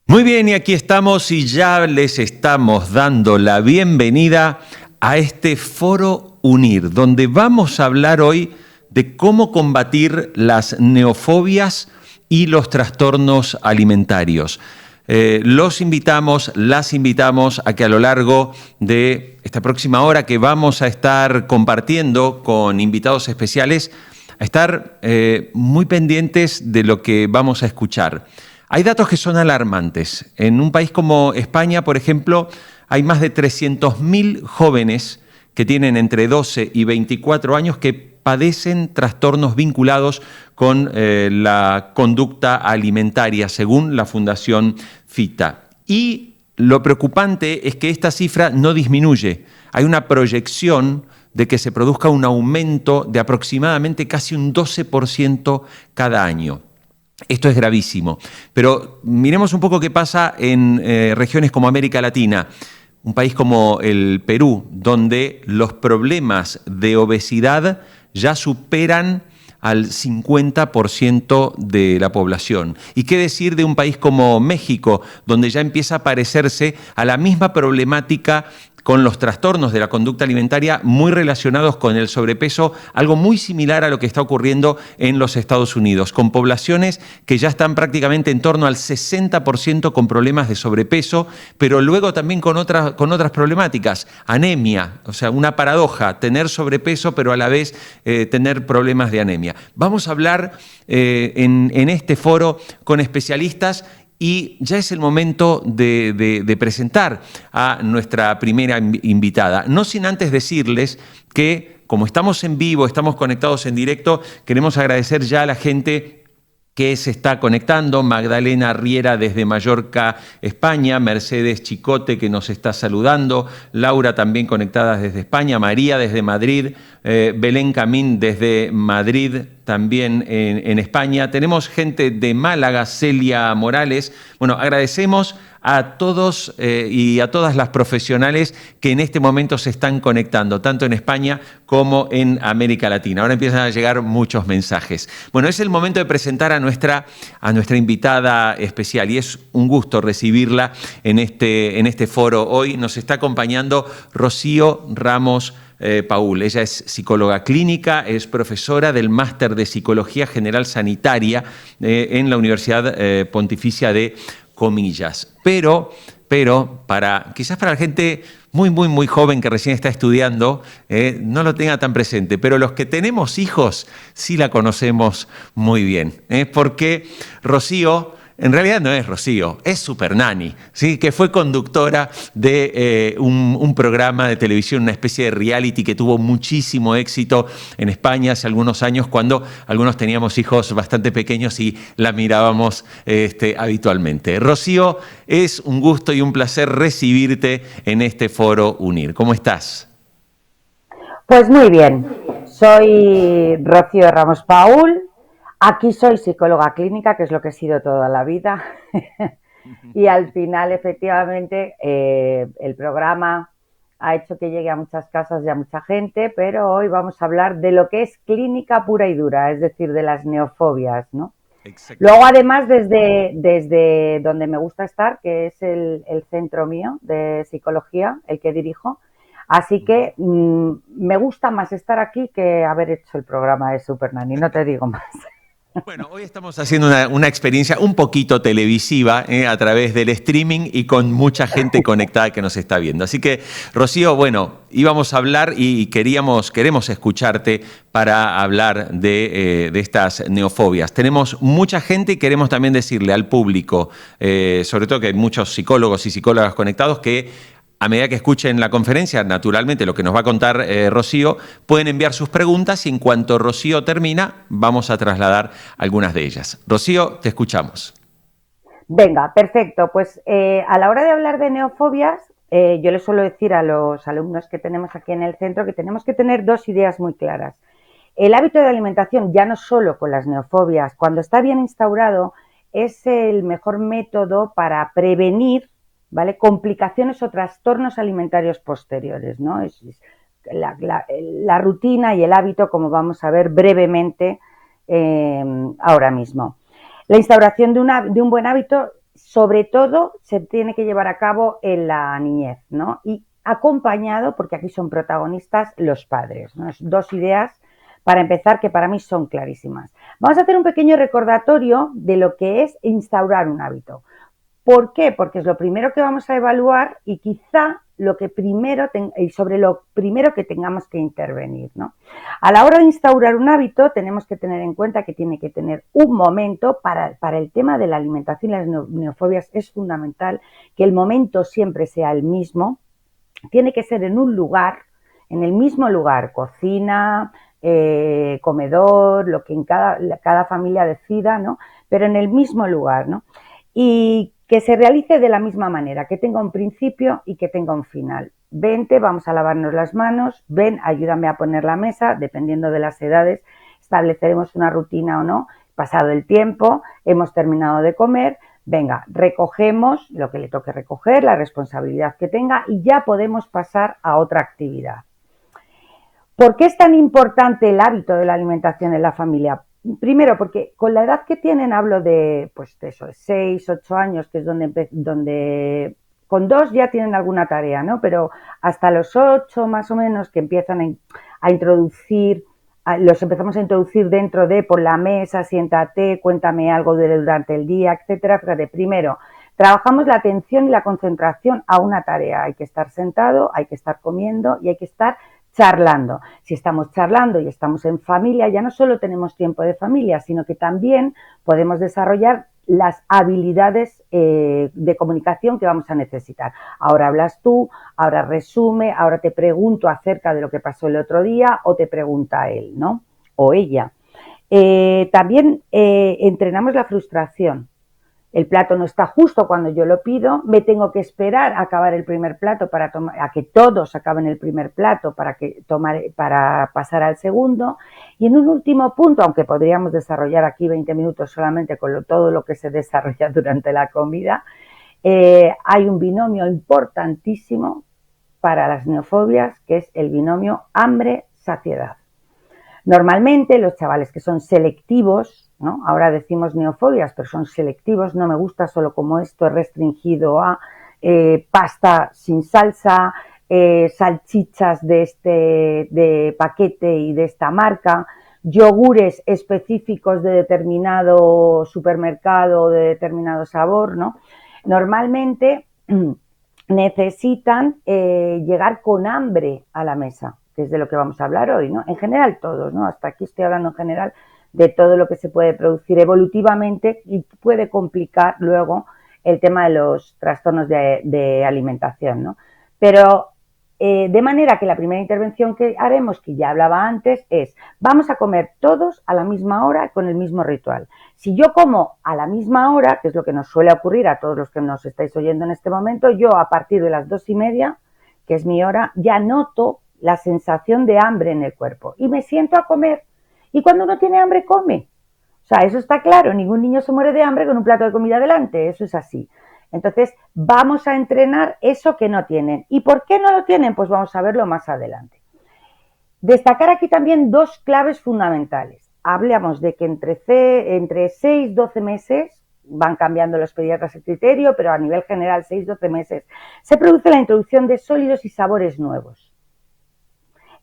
Muy bien, y aquí estamos y ya les estamos dando la bienvenida a este Foro Unir, donde vamos a hablar hoy de cómo combatir las neofobias y los trastornos alimentarios. Las invitamos a que a lo largo de esta próxima hora que vamos a estar compartiendo con invitados especiales, a estar muy pendientes de lo que vamos a escuchar. Hay datos que son alarmantes. En un país como España, por ejemplo, hay más de 300.000 jóvenes que tienen entre 12 y 24 años que padecen trastornos vinculados con la conducta alimentaria, según la Fundación FITA. Y lo preocupante es que esta cifra no disminuye. Hay una proyección de que se produzca un aumento de aproximadamente casi un 12% cada año. Esto es gravísimo, pero miremos un poco qué pasa en regiones como América Latina, un país como el Perú, donde los problemas de obesidad ya superan al 50% de la población. ¿Y qué decir de un país como México, donde ya empieza a parecerse a la misma problemática con los trastornos de la conducta alimentaria muy relacionados con el sobrepeso, algo muy similar a lo que está ocurriendo en los Estados Unidos, con poblaciones que ya están prácticamente en torno al 60% con problemas de sobrepeso, pero luego también con otras problemáticas, anemia, o sea, una paradoja, tener sobrepeso pero a la vez tener problemas de anemia. Vamos a hablar en este foro con especialistas. Y ya es el momento de presentar a nuestra primera invitada. No sin antes decirles que, como estamos en vivo, estamos conectados en directo, queremos agradecer ya a la gente que se está conectando: Magdalena Riera desde Mallorca, España, Mercedes Chicote que nos está saludando, Laura también conectada desde España, María desde Madrid, Belén Camín desde Madrid también en España. Tenemos gente de Málaga, Celia Morales. Bueno, agradecemos a todos y a todas las profesionales que en este momento se están conectando, tanto en España como en América Latina. Ahora empiezan a llegar muchos mensajes. Bueno, es el momento de presentar a nuestra invitada especial y es un gusto recibirla en este foro. Hoy nos está acompañando Rocío Ramos Paul. Ella es psicóloga clínica, es profesora del Máster de Psicología General Sanitaria en la Universidad Pontificia de Comillas. Pero quizás para la gente muy joven que recién está estudiando, no lo tenga tan presente, pero los que tenemos hijos sí la conocemos muy bien, porque Rocío, en realidad no es Rocío, es Supernani, ¿sí? Que fue conductora de un programa de televisión, una especie de reality que tuvo muchísimo éxito en España hace algunos años, cuando algunos teníamos hijos bastante pequeños y la mirábamos habitualmente. Rocío, es un gusto y un placer recibirte en este Foro Unir. ¿Cómo estás? Pues muy bien, soy Rocío Ramos Paul. Aquí soy psicóloga clínica, que es lo que he sido toda la vida. Y al final, efectivamente, el programa ha hecho que llegue a muchas casas y a mucha gente, pero hoy vamos a hablar de lo que es clínica pura y dura, es decir, de las neofobias, ¿no? Luego, además, desde donde me gusta estar, que es el centro mío de psicología, el que dirijo, así que me gusta más estar aquí que haber hecho el programa de Supernani, no te digo más. Bueno, hoy estamos haciendo una experiencia un poquito televisiva a través del streaming y con mucha gente conectada que nos está viendo. Así que, Rocío, bueno, íbamos a hablar y queremos escucharte para hablar de estas neofobias. Tenemos mucha gente y queremos también decirle al público, sobre todo que hay muchos psicólogos y psicólogas conectados, que a medida que escuchen la conferencia, naturalmente, lo que nos va a contar Rocío, pueden enviar sus preguntas y en cuanto Rocío termina, vamos a trasladar algunas de ellas. Rocío, te escuchamos. Venga, perfecto. Pues a la hora de hablar de neofobias, yo les suelo decir a los alumnos que tenemos aquí en el centro que tenemos que tener dos ideas muy claras. El hábito de alimentación, ya no solo con las neofobias, cuando está bien instaurado, es el mejor método para prevenir, ¿vale?, complicaciones o trastornos alimentarios posteriores, ¿no? Es la rutina y el hábito, como vamos a ver brevemente ahora mismo. La instauración de un buen hábito sobre todo se tiene que llevar a cabo en la niñez, ¿no? Y acompañado, porque aquí son protagonistas los padres, ¿no? Es dos ideas para empezar que para mí son clarísimas. Vamos a hacer un pequeño recordatorio de lo que es instaurar un hábito. ¿Por qué? Porque es lo primero que vamos a evaluar y quizá lo que primero y sobre lo primero que tengamos que intervenir, ¿no? A la hora de instaurar un hábito tenemos que tener en cuenta que tiene que tener un momento para el tema de la alimentación y las neofobias. Es fundamental que el momento siempre sea el mismo. Tiene que ser en un lugar, en el mismo lugar, cocina, comedor, lo que en cada familia decida, ¿no? Pero en el mismo lugar, ¿no? Y que se realice de la misma manera, que tenga un principio y que tenga un final. Vente, vamos a lavarnos las manos, ven, ayúdame a poner la mesa, dependiendo de las edades, estableceremos una rutina o no, pasado el tiempo, hemos terminado de comer, venga, recogemos lo que le toque recoger, la responsabilidad que tenga y ya podemos pasar a otra actividad. ¿Por qué es tan importante el hábito de la alimentación en la familia? Primero, porque con la edad que tienen, hablo de, pues de eso, 6, 8 años, que es donde con 2 ya tienen alguna tarea, ¿no? Pero hasta los 8 más o menos que empiezan a introducir, los empezamos a introducir dentro de por la mesa, siéntate, cuéntame algo durante el día, etcétera. Fíjate, primero, trabajamos la atención y la concentración a una tarea. Hay que estar sentado, hay que estar comiendo y hay que estar charlando. Si estamos charlando y estamos en familia, ya no solo tenemos tiempo de familia, sino que también podemos desarrollar las habilidades de comunicación que vamos a necesitar. Ahora hablas tú, ahora resume, ahora te pregunto acerca de lo que pasó el otro día o te pregunta él, ¿no? O ella. También entrenamos la frustración. El plato no está justo cuando yo lo pido, me tengo que esperar a acabar el primer plato a que todos acaben el primer plato para pasar al segundo. Y en un último punto, aunque podríamos desarrollar aquí 20 minutos solamente con todo lo que se desarrolla durante la comida, hay un binomio importantísimo para las neofobias, que es el binomio hambre-saciedad. Normalmente los chavales que son selectivos, ¿no? Ahora decimos neofobias, pero son selectivos, no me gusta solo como esto, es restringido a pasta sin salsa, salchichas de paquete y de esta marca, yogures específicos de determinado supermercado, de determinado sabor, ¿no? Normalmente necesitan llegar con hambre a la mesa, que es de lo que vamos a hablar hoy, ¿no? En general todos, ¿no? Hasta aquí estoy hablando en general de todo lo que se puede producir evolutivamente y puede complicar luego el tema de los trastornos de alimentación, ¿no? Pero de manera que la primera intervención que haremos, que ya hablaba antes, es vamos a comer todos a la misma hora con el mismo ritual. Si yo como a la misma hora, que es lo que nos suele ocurrir a todos los que nos estáis oyendo en este momento, yo a partir de las 2:30, que es mi hora, ya noto la sensación de hambre en el cuerpo y me siento a comer. Y cuando uno tiene hambre, come. O sea, eso está claro, ningún niño se muere de hambre con un plato de comida delante, eso es así. Entonces, vamos a entrenar eso que no tienen. ¿Y por qué no lo tienen? Pues vamos a verlo más adelante. Destacar aquí también dos claves fundamentales. Hablamos de que entre 6 y 12 meses, van cambiando los pediatras el criterio, pero a nivel general 6-12 meses, se produce la introducción de sólidos y sabores nuevos.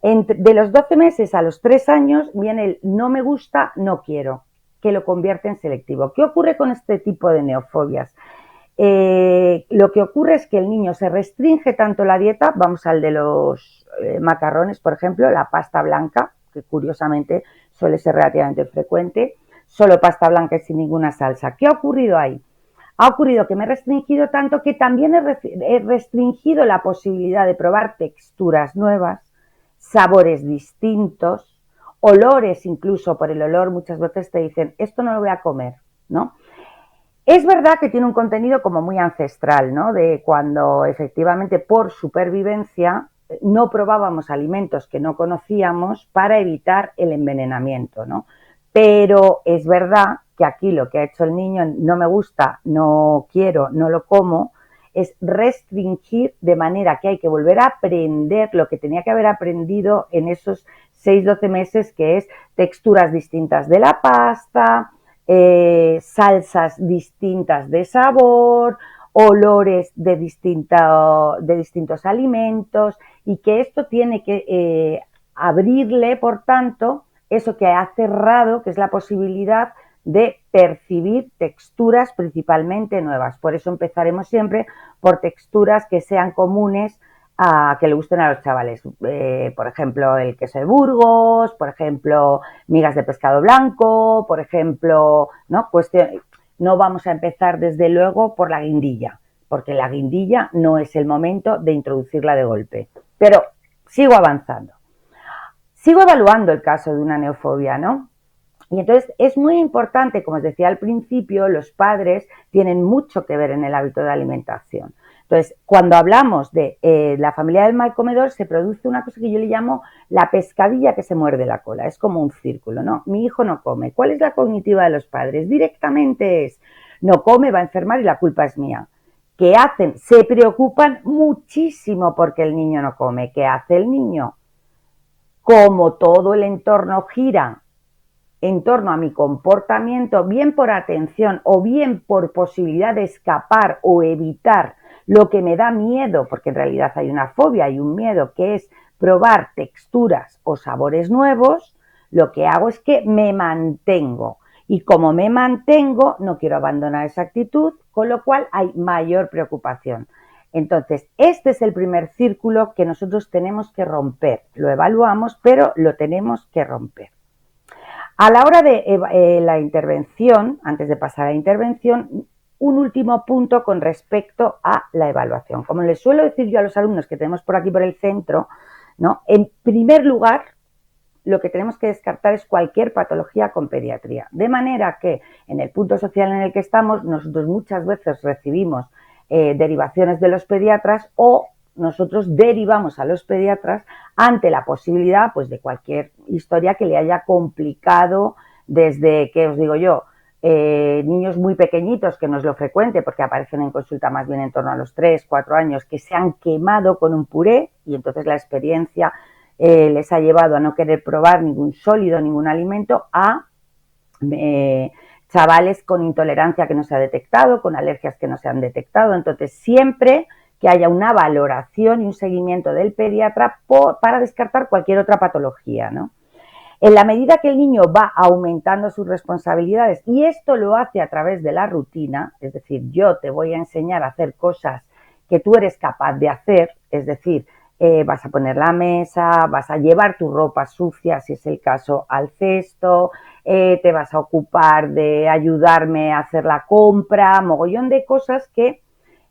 De los 12 meses a los 3 años viene el no me gusta, no quiero, que lo convierte en selectivo. ¿Qué ocurre con este tipo de neofobias? Lo que ocurre es que el niño se restringe tanto la dieta, vamos al de los macarrones, por ejemplo, la pasta blanca, que curiosamente suele ser relativamente frecuente, solo pasta blanca y sin ninguna salsa. ¿Qué ha ocurrido ahí? Ha ocurrido que me he restringido tanto que también he restringido la posibilidad de probar texturas nuevas, sabores distintos, olores incluso. Por el olor muchas veces te dicen, esto no lo voy a comer, ¿no? Es verdad que tiene un contenido como muy ancestral, ¿no? De cuando efectivamente por supervivencia no probábamos alimentos que no conocíamos para evitar el envenenamiento, ¿no? Pero es verdad que aquí lo que ha hecho el niño, no me gusta, no quiero, no lo como, es restringir de manera que hay que volver a aprender lo que tenía que haber aprendido en esos 6-12 meses, que es texturas distintas de la pasta, salsas distintas de sabor, olores de distintos alimentos, y que esto tiene que abrirle, por tanto, eso que ha cerrado, que es la posibilidad de percibir texturas principalmente nuevas. Por eso empezaremos siempre por texturas que sean comunes que le gusten a los chavales. Por ejemplo, el queso de Burgos, por ejemplo, migas de pescado blanco, por ejemplo, ¿no? No vamos a empezar desde luego por la guindilla, porque la guindilla no es el momento de introducirla de golpe. Pero sigo avanzando. Sigo evaluando el caso de una neofobia, ¿no? Y entonces es muy importante, como os decía al principio, los padres tienen mucho que ver en el hábito de alimentación. Entonces, cuando hablamos de la familia del mal comedor, se produce una cosa que yo le llamo la pescadilla que se muerde la cola. Es como un círculo, ¿no? Mi hijo no come. ¿Cuál es la cognitiva de los padres? Directamente es, no come, va a enfermar y la culpa es mía. ¿Qué hacen? Se preocupan muchísimo porque el niño no come. ¿Qué hace el niño? Como todo el entorno gira en torno a mi comportamiento, bien por atención o bien por posibilidad de escapar o evitar lo que me da miedo, porque en realidad hay una fobia, hay un miedo, que es probar texturas o sabores nuevos, lo que hago es que me mantengo. Y como me mantengo, no quiero abandonar esa actitud, con lo cual hay mayor preocupación. Entonces, este es el primer círculo que nosotros tenemos que romper. Lo evaluamos, pero lo tenemos que romper. A la hora de la intervención, antes de pasar a la intervención, un último punto con respecto a la evaluación. Como les suelo decir yo a los alumnos que tenemos por aquí por el centro, ¿no? En primer lugar, lo que tenemos que descartar es cualquier patología con pediatría. De manera que en el punto social en el que estamos, nosotros muchas veces recibimos derivaciones de los pediatras o nosotros derivamos a los pediatras ante la posibilidad pues, de cualquier historia que le haya complicado desde, ¿qué os digo yo? Niños muy pequeñitos, que no es lo frecuente porque aparecen en consulta más bien en torno a los 3, 4 años, que se han quemado con un puré y entonces la experiencia les ha llevado a no querer probar ningún sólido, ningún alimento, a chavales con intolerancia que no se ha detectado, con alergias que no se han detectado. Entonces, siempre que haya una valoración y un seguimiento del pediatra para descartar cualquier otra patología, ¿no? En la medida que el niño va aumentando sus responsabilidades, y esto lo hace a través de la rutina, es decir, yo te voy a enseñar a hacer cosas que tú eres capaz de hacer, es decir, vas a poner la mesa, vas a llevar tu ropa sucia, si es el caso, al cesto, te vas a ocupar de ayudarme a hacer la compra, mogollón de cosas que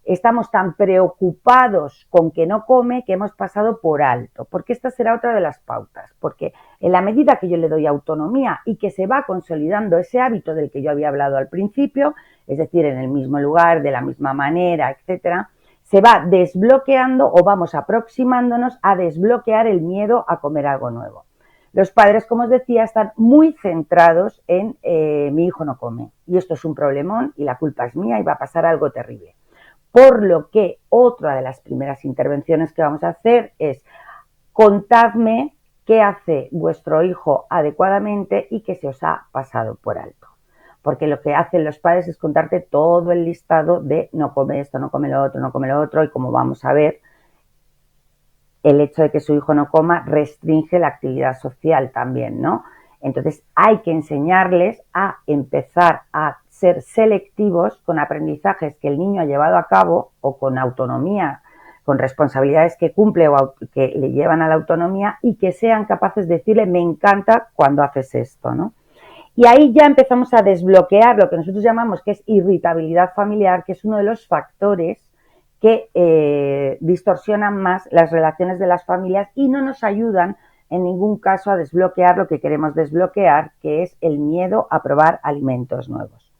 estamos tan preocupados con que no come que hemos pasado por alto, porque esta será otra de las pautas, porque en la medida que yo le doy autonomía y que se va consolidando ese hábito del que yo había hablado al principio, es decir, en el mismo lugar, de la misma manera, etcétera, se va desbloqueando o vamos aproximándonos a desbloquear el miedo a comer algo nuevo. Los padres, como os decía, están muy centrados en mi hijo no come y esto es un problemón y la culpa es mía y va a pasar algo terrible. Por lo que otra de las primeras intervenciones que vamos a hacer es contadme qué hace vuestro hijo adecuadamente y qué se os ha pasado por alto. Porque lo que hacen los padres es contarte todo el listado de no come esto, no come lo otro, no come lo otro, y como vamos a ver, el hecho de que su hijo no coma restringe la actividad social también, ¿no? Entonces hay que enseñarles a empezar a ser selectivos con aprendizajes que el niño ha llevado a cabo o con autonomía, con responsabilidades que cumple o que le llevan a la autonomía y que sean capaces de decirle me encanta cuando haces esto, ¿no? Y ahí ya empezamos a desbloquear lo que nosotros llamamos que es irritabilidad familiar, que es uno de los factores que distorsionan más las relaciones de las familias y no nos ayudan en ningún caso a desbloquear lo que queremos desbloquear, que es el miedo a probar alimentos nuevos.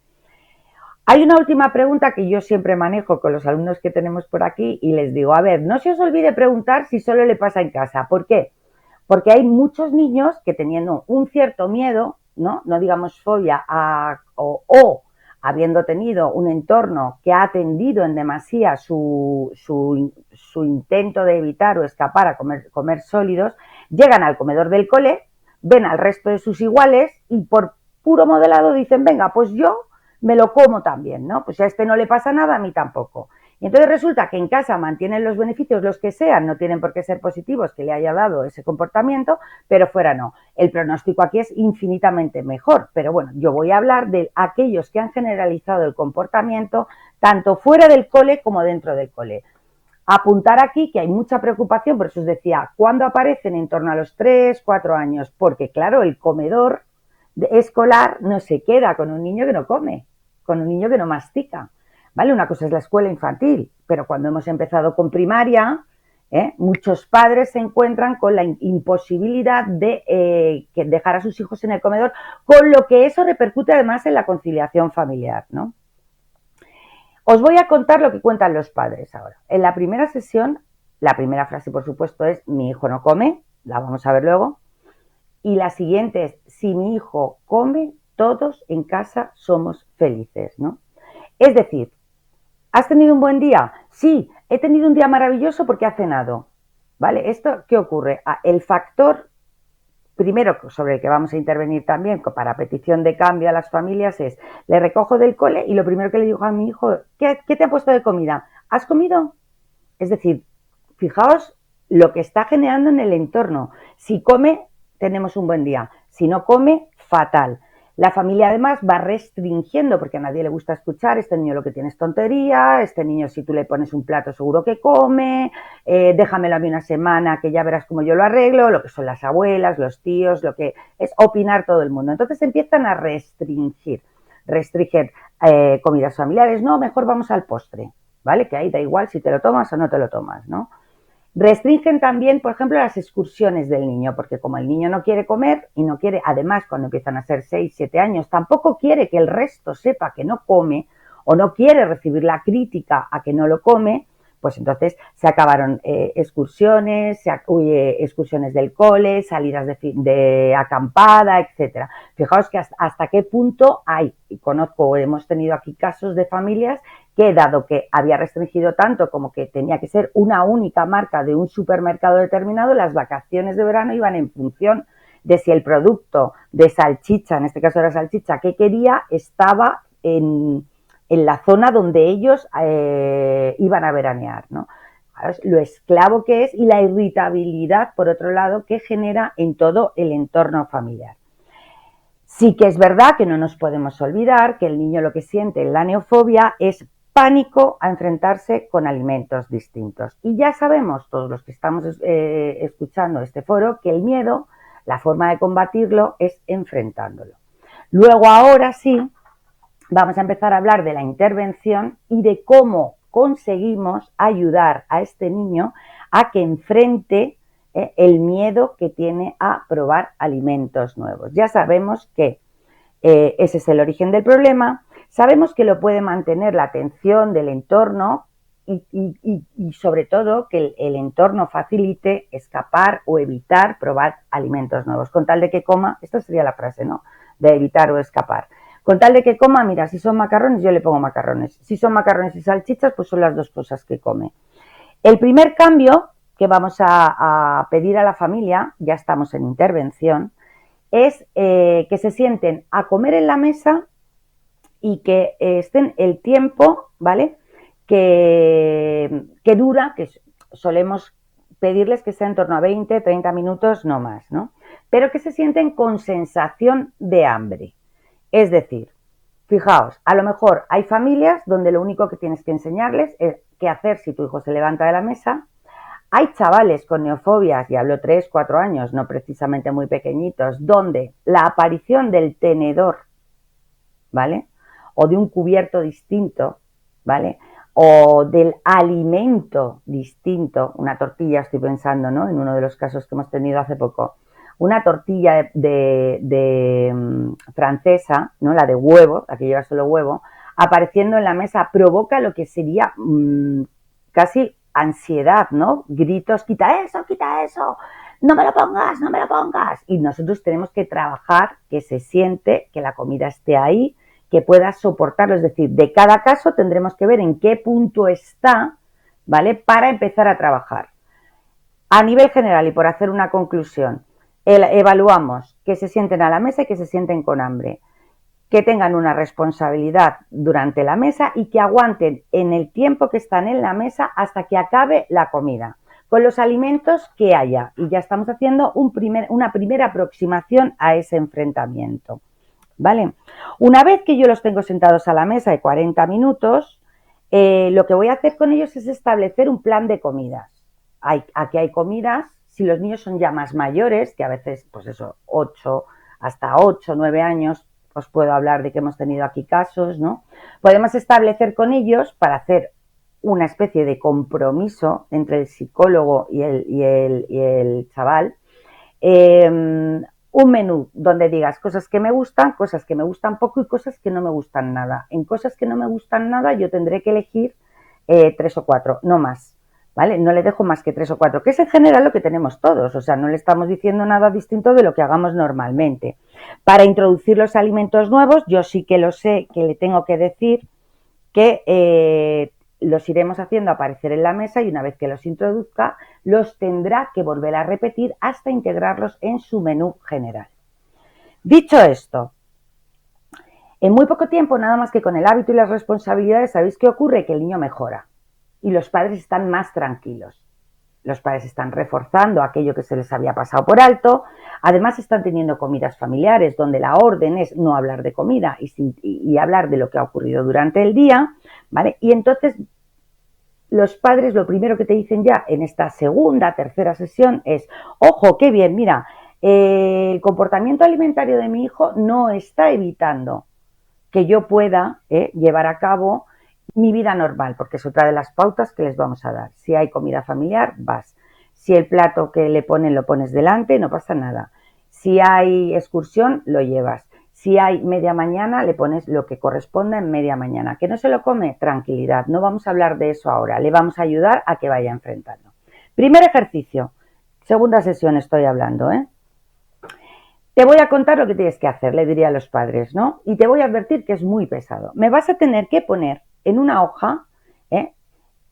Hay una última pregunta que yo siempre manejo con los alumnos que tenemos por aquí y les digo, a ver, no se os olvide preguntar si solo le pasa en casa. ¿Por qué? Porque hay muchos niños que teniendo un cierto miedo, no digamos fobia, o habiendo tenido un entorno que ha atendido en demasía su intento de evitar o escapar a comer sólidos, llegan al comedor del cole, ven al resto de sus iguales y por puro modelado dicen, venga, pues yo me lo como también, ¿no? Pues si a este no le pasa nada, a mí tampoco. Y entonces resulta que en casa mantienen los beneficios, los que sean, no tienen por qué ser positivos que le haya dado ese comportamiento, pero fuera no. El pronóstico aquí es infinitamente mejor, pero bueno, yo voy a hablar de aquellos que han generalizado el comportamiento tanto fuera del cole como dentro del cole. Apuntar aquí que hay mucha preocupación, por eso os decía, ¿cuándo aparecen? En torno a los 3, 4 años, porque claro, el comedor escolar no se queda con un niño que no come, con un niño que no mastica, ¿vale? Una cosa es la escuela infantil, pero cuando hemos empezado con primaria, muchos padres se encuentran con la imposibilidad de dejar a sus hijos en el comedor, con lo que eso repercute además en la conciliación familiar, ¿no? Os voy a contar lo que cuentan los padres ahora. En la primera sesión, la primera frase, por supuesto, es mi hijo no come, la vamos a ver luego. Y la siguiente es, si mi hijo come, todos en casa somos felices, ¿no? Es decir, ¿has tenido un buen día? Sí, he tenido un día maravilloso porque ha cenado, ¿vale? ¿Esto qué ocurre? El factor primero sobre el que vamos a intervenir también para petición de cambio a las familias es, le recojo del cole y lo primero que le digo a mi hijo, ¿qué te ha puesto de comida? ¿Has comido? Es decir, fijaos lo que está generando en el entorno. Si come, tenemos un buen día. Si no come, fatal. La familia además va restringiendo, porque a nadie le gusta escuchar, este niño lo que tiene es tontería, este niño si tú le pones un plato seguro que come, déjamelo a mí una semana que ya verás cómo yo lo arreglo, lo que son las abuelas, los tíos, lo que es opinar todo el mundo. Entonces empiezan a restringir comidas familiares, no, mejor vamos al postre, ¿vale? Que ahí da igual si te lo tomas o no te lo tomas, ¿no? Restringen también, por ejemplo, las excursiones del niño, porque como el niño no quiere comer y no quiere, además, cuando empiezan a ser 6, 7 años, tampoco quiere que el resto sepa que no come o no quiere recibir la crítica a que no lo come, pues entonces se acabaron excursiones, excursiones del cole, salidas de acampada, etcétera. Fijaos que hasta qué punto hay, y conozco, hemos tenido aquí casos de familias que dado que había restringido tanto como que tenía que ser una única marca de un supermercado determinado, las vacaciones de verano iban en función de si el producto de salchicha, en este caso era salchicha, que quería, estaba en la zona donde ellos iban a veranear, ¿no? Lo esclavo que es y la irritabilidad, por otro lado, que genera en todo el entorno familiar. Sí que es verdad que no nos podemos olvidar que el niño lo que siente en la neofobia es pánico a enfrentarse con alimentos distintos. Y ya sabemos, todos los que estamos escuchando este foro, que el miedo, la forma de combatirlo es enfrentándolo. Luego, ahora sí, vamos a empezar a hablar de la intervención y de cómo conseguimos ayudar a este niño a que enfrente el miedo que tiene a probar alimentos nuevos. Ya sabemos que ese es el origen del problema, sabemos que lo puede mantener la atención del entorno y sobre todo que el entorno facilite escapar o evitar probar alimentos nuevos, con tal de que coma, esta sería la frase, ¿no? De evitar o escapar. Con tal de que coma, mira, si son macarrones, yo le pongo macarrones. Si son macarrones y salchichas, pues son las dos cosas que come. El primer cambio que vamos a pedir a la familia, ya estamos en intervención, es que se sienten a comer en la mesa y que estén el tiempo, ¿vale? Que dura, que solemos pedirles que sea en torno a 20, 30 minutos, no más, ¿no? Pero que se sienten con sensación de hambre. Es decir, fijaos, a lo mejor hay familias donde lo único que tienes que enseñarles es qué hacer si tu hijo se levanta de la mesa. Hay chavales con neofobias, y hablo 3, 4 años, no precisamente muy pequeñitos, donde la aparición del tenedor, ¿vale? O de un cubierto distinto, ¿vale? O del alimento distinto, una tortilla, estoy pensando, ¿no? En uno de los casos que hemos tenido hace poco, una tortilla francesa, ¿no? La de huevo, la que lleva solo huevo, apareciendo en la mesa provoca lo que sería casi ansiedad, ¿no? Gritos, quita eso, no me lo pongas, no me lo pongas. Y nosotros tenemos que trabajar que se siente, que la comida esté ahí, que pueda soportarlo. Es decir, de cada caso tendremos que ver en qué punto está, ¿vale? Para empezar a trabajar. A nivel general, y por hacer una conclusión, evaluamos que se sienten a la mesa y que se sienten con hambre. que tengan una responsabilidad durante la mesa y que aguanten en el tiempo que están en la mesa hasta que acabe la comida, con los alimentos que haya. Y ya estamos haciendo una primera aproximación a ese enfrentamiento, ¿vale? Una vez que yo los tengo sentados a la mesa de 40 minutos, lo que voy a hacer con ellos es establecer un plan de comidas. Aquí hay comidas, si los niños son ya más mayores, que a veces, pues eso, hasta 8, 9 años, os puedo hablar de que hemos tenido aquí casos, ¿no? Podemos establecer con ellos para hacer una especie de compromiso entre el psicólogo y el chaval, un menú donde digas cosas que me gustan poco y cosas que no me gustan nada. En cosas que no me gustan nada yo tendré que elegir 3 o 4, no más. ¿Vale? No le dejo más que 3 o 4, que es en general lo que tenemos todos, o sea, no le estamos diciendo nada distinto de lo que hagamos normalmente. Para introducir los alimentos nuevos, yo sí que lo sé, que le tengo que decir que los iremos haciendo aparecer en la mesa y una vez que los introduzca, los tendrá que volver a repetir hasta integrarlos en su menú general. Dicho esto, en muy poco tiempo, nada más que con el hábito y las responsabilidades, ¿sabéis qué ocurre? Que el niño mejora y los padres están más tranquilos. Los padres están reforzando aquello que se les había pasado por alto. Además, están teniendo comidas familiares donde la orden es no hablar de comida y hablar de lo que ha ocurrido durante el día, ¿vale? Y entonces los padres lo primero que te dicen ya en esta segunda, tercera sesión es, ojo, qué bien, mira, el comportamiento alimentario de mi hijo no está evitando que yo pueda llevar a cabo mi vida normal, porque es otra de las pautas que les vamos a dar. Si hay comida familiar, vas. Si el plato que le ponen lo pones delante, no pasa nada. Si hay excursión, lo llevas. Si hay media mañana, le pones lo que corresponda en media mañana. ¿Que no se lo come? Tranquilidad. No vamos a hablar de eso ahora. Le vamos a ayudar a que vaya enfrentando. Primer ejercicio. Segunda sesión estoy hablando, ¿eh? Te voy a contar lo que tienes que hacer, le diría a los padres, ¿no? Y te voy a advertir que es muy pesado. Me vas a tener que poner en una hoja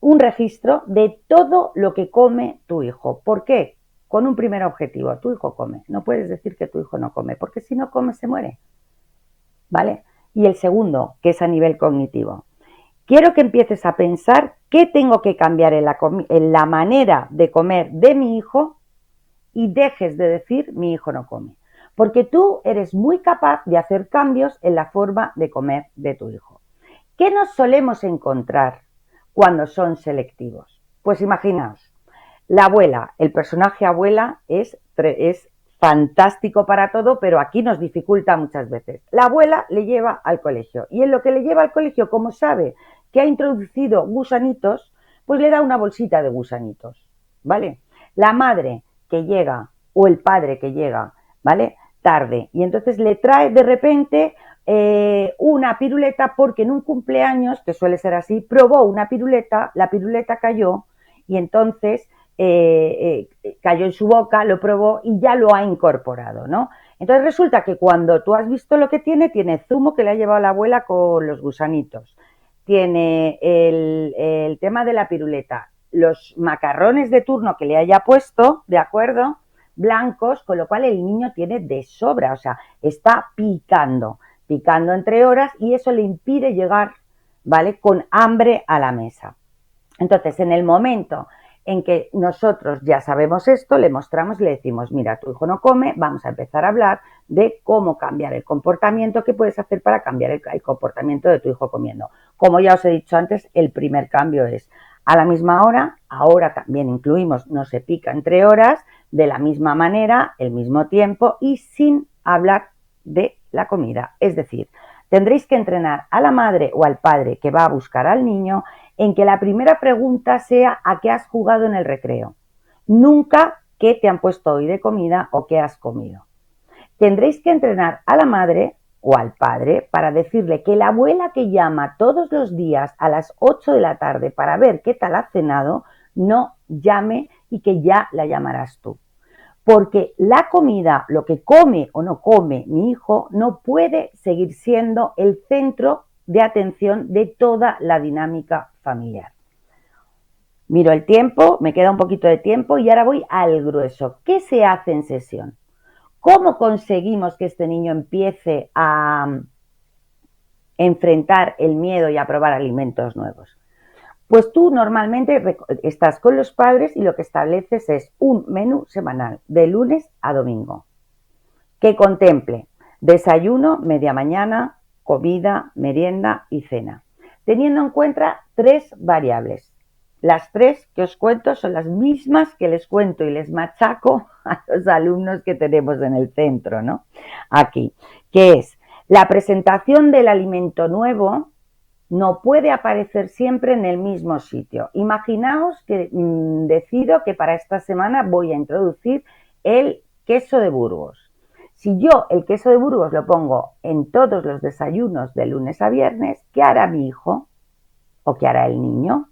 un registro de todo lo que come tu hijo. ¿Por qué? Con un primer objetivo. Tu hijo come. No puedes decir que tu hijo no come, porque si no come se muere. ¿Vale? Y el segundo, que es a nivel cognitivo. Quiero que empieces a pensar qué tengo que cambiar en la manera de comer de mi hijo y dejes de decir mi hijo no come. Porque tú eres muy capaz de hacer cambios en la forma de comer de tu hijo. ¿Qué nos solemos encontrar cuando son selectivos? Pues imaginaos, la abuela, el personaje abuela es fantástico para todo, pero aquí nos dificulta muchas veces. La abuela le lleva al colegio y en lo que le lleva al colegio, como sabe que ha introducido gusanitos, pues le da una bolsita de gusanitos, ¿vale? La madre que llega o el padre que llega, ¿vale? Tarde y entonces le trae de repente una piruleta porque en un cumpleaños, que suele ser así, probó una piruleta, la piruleta cayó y entonces cayó en su boca, lo probó y ya lo ha incorporado, ¿no? Entonces resulta que cuando tú has visto lo que tiene zumo que le ha llevado la abuela con los gusanitos, tiene el tema de la piruleta, los macarrones de turno que le haya puesto, ¿de acuerdo?, blancos, con lo cual el niño tiene de sobra, o sea, está picando entre horas y eso le impide llegar, ¿vale?, con hambre a la mesa. Entonces, en el momento en que nosotros ya sabemos esto, le mostramos y le decimos, mira, tu hijo no come, vamos a empezar a hablar de cómo cambiar el comportamiento, qué puedes hacer para cambiar el comportamiento de tu hijo comiendo. Como ya os he dicho antes, el primer cambio es a la misma hora, ahora también incluimos no se pica entre horas, de la misma manera, el mismo tiempo y sin hablar de la comida. Es decir, tendréis que entrenar a la madre o al padre que va a buscar al niño en que la primera pregunta sea ¿a qué has jugado en el recreo? Nunca qué te han puesto hoy de comida o qué has comido. Tendréis que entrenar a la madre o al padre para decirle que la abuela que llama todos los días a las 8 de la tarde para ver qué tal ha cenado, no llame y que ya la llamarás tú. Porque la comida, lo que come o no come mi hijo, no puede seguir siendo el centro de atención de toda la dinámica familiar. Miro el tiempo, me queda un poquito de tiempo y ahora voy al grueso. ¿Qué se hace en sesión? ¿Cómo conseguimos que este niño empiece a enfrentar el miedo y a probar alimentos nuevos? Pues tú normalmente estás con los padres y lo que estableces es un menú semanal de lunes a domingo que contemple desayuno, media mañana, comida, merienda y cena, teniendo en cuenta 3 variables. Las 3 que os cuento son las mismas que les cuento y les machaco a los alumnos que tenemos en el centro, ¿no? Aquí, que es la presentación del alimento nuevo. No puede aparecer siempre en el mismo sitio. Imaginaos que decido que para esta semana voy a introducir el queso de Burgos. Si yo el queso de Burgos lo pongo en todos los desayunos de lunes a viernes, ¿qué hará mi hijo? ¿O qué hará el niño?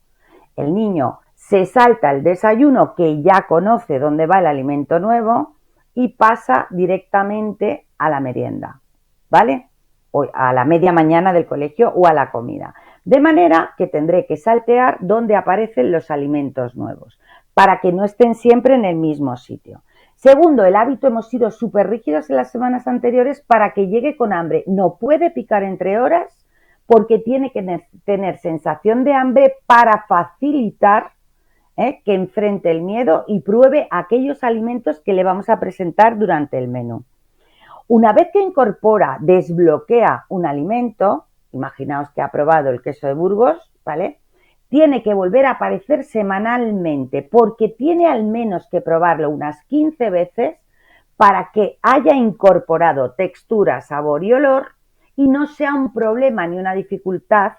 El niño se salta el desayuno que ya conoce dónde va el alimento nuevo y pasa directamente a la merienda, ¿vale? O a la media mañana del colegio o a la comida. De manera que tendré que saltear donde aparecen los alimentos nuevos, para que no estén siempre en el mismo sitio. Segundo, el hábito, hemos sido súper rígidos en las semanas anteriores para que llegue con hambre. No puede picar entre horas porque tiene que tener sensación de hambre para facilitar que enfrente el miedo y pruebe aquellos alimentos que le vamos a presentar durante el menú. Una vez que incorpora, desbloquea un alimento, imaginaos que ha probado el queso de Burgos, ¿vale? Tiene que volver a aparecer semanalmente porque tiene al menos que probarlo unas 15 veces para que haya incorporado textura, sabor y olor y no sea un problema ni una dificultad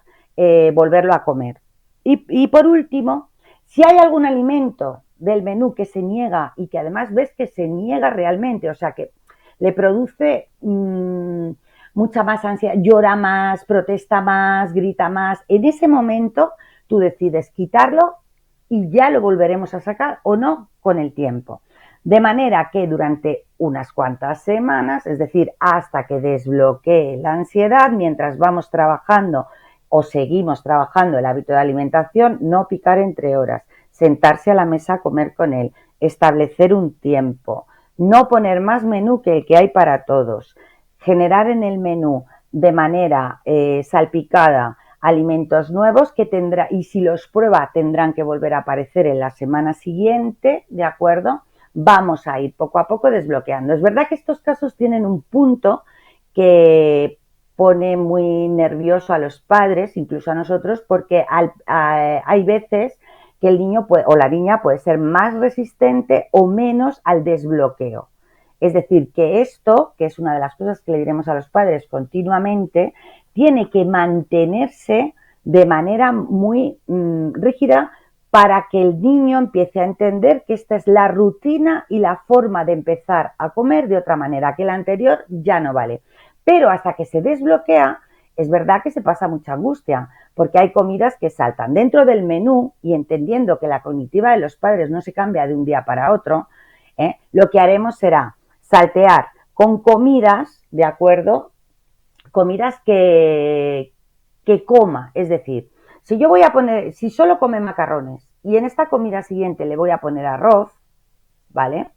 volverlo a comer. Y por último, si hay algún alimento del menú que se niega y que además ves que se niega realmente, o sea que le produce mucha más ansiedad, llora más, protesta más, grita más, en ese momento tú decides quitarlo y ya lo volveremos a sacar o no con el tiempo. De manera que durante unas cuantas semanas, es decir, hasta que desbloquee la ansiedad, mientras vamos trabajando o seguimos trabajando el hábito de alimentación, no picar entre horas, sentarse a la mesa a comer con él, establecer un tiempo, no poner más menú que el que hay para todos, generar en el menú de manera salpicada alimentos nuevos que tendrá, y si los prueba tendrán que volver a aparecer en la semana siguiente, ¿de acuerdo? Vamos a ir poco a poco desbloqueando. Es verdad que estos casos tienen un punto que pone muy nervioso a los padres, incluso a nosotros, porque hay veces que el niño o la niña puede ser más resistente o menos al desbloqueo. Es decir, que esto, que es una de las cosas que le diremos a los padres continuamente, tiene que mantenerse de manera muy rígida para que el niño empiece a entender que esta es la rutina y la forma de empezar a comer de otra manera, que la anterior ya no vale. Pero hasta que se desbloquea, es verdad que se pasa mucha angustia, porque hay comidas que saltan dentro del menú y entendiendo que la cognitiva de los padres no se cambia de un día para otro, lo que haremos será saltear con comidas, ¿de acuerdo? Comidas que coma, es decir, si yo voy a poner, si solo come macarrones y en esta comida siguiente le voy a poner arroz, ¿vale?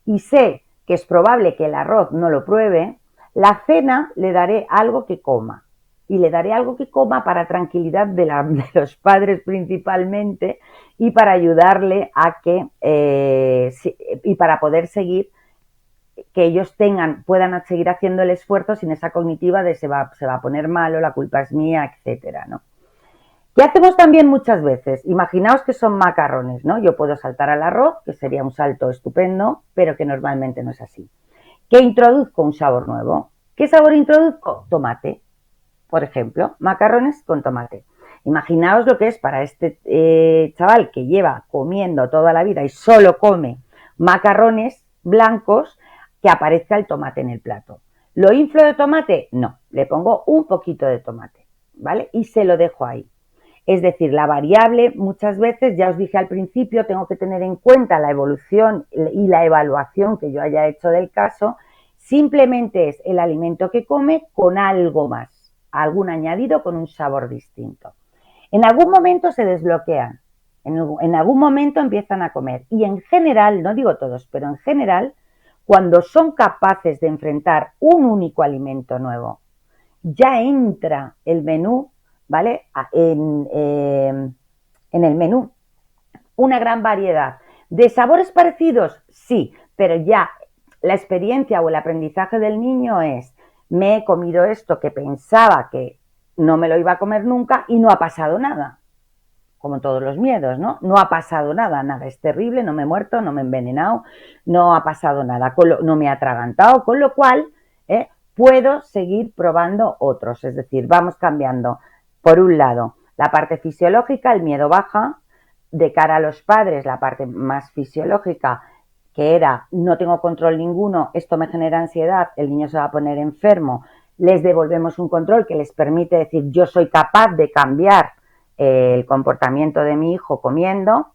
Y sé que es probable que el arroz no lo pruebe, la cena le daré algo que coma. Y le daré algo que coma para tranquilidad de los padres principalmente y para ayudarle a que, y para poder seguir, que ellos puedan seguir haciendo el esfuerzo sin esa cognitiva de se va a poner malo, la culpa es mía, etcétera, ¿no? ¿Qué hacemos también muchas veces? Imaginaos que son macarrones, ¿no? Yo puedo saltar al arroz, que sería un salto estupendo, pero que normalmente no es así. ¿Qué introduzco? Un sabor nuevo. ¿Qué sabor introduzco? Tomate, por ejemplo, macarrones con tomate. Imaginaos lo que es para este chaval que lleva comiendo toda la vida y solo come macarrones blancos, que aparezca el tomate en el plato. ¿Lo inflo de tomate? No, le pongo un poquito de tomate, ¿vale? Y se lo dejo ahí. Es decir, la variable muchas veces, ya os dije al principio, tengo que tener en cuenta la evolución y la evaluación que yo haya hecho del caso. Simplemente es el alimento que come con algo más, algún añadido con un sabor distinto. En algún momento se desbloquean, en algún momento empiezan a comer y en general, no digo todos, pero en general, cuando son capaces de enfrentar un único alimento nuevo ya entra el menú, ¿vale? En el menú. Una gran variedad. ¿De sabores parecidos? Sí, pero ya la experiencia o el aprendizaje del niño es, me he comido esto que pensaba que no me lo iba a comer nunca y no ha pasado nada. Como todos los miedos, ¿no? No ha pasado nada, nada es terrible, no me he muerto, no me he envenenado, no ha pasado nada, no me he atragantado, con lo cual puedo seguir probando otros. Es decir, vamos cambiando, por un lado, la parte fisiológica, el miedo baja, de cara a los padres, la parte más fisiológica, que era no tengo control ninguno, esto me genera ansiedad, el niño se va a poner enfermo, les devolvemos un control que les permite decir yo soy capaz de cambiar el comportamiento de mi hijo comiendo.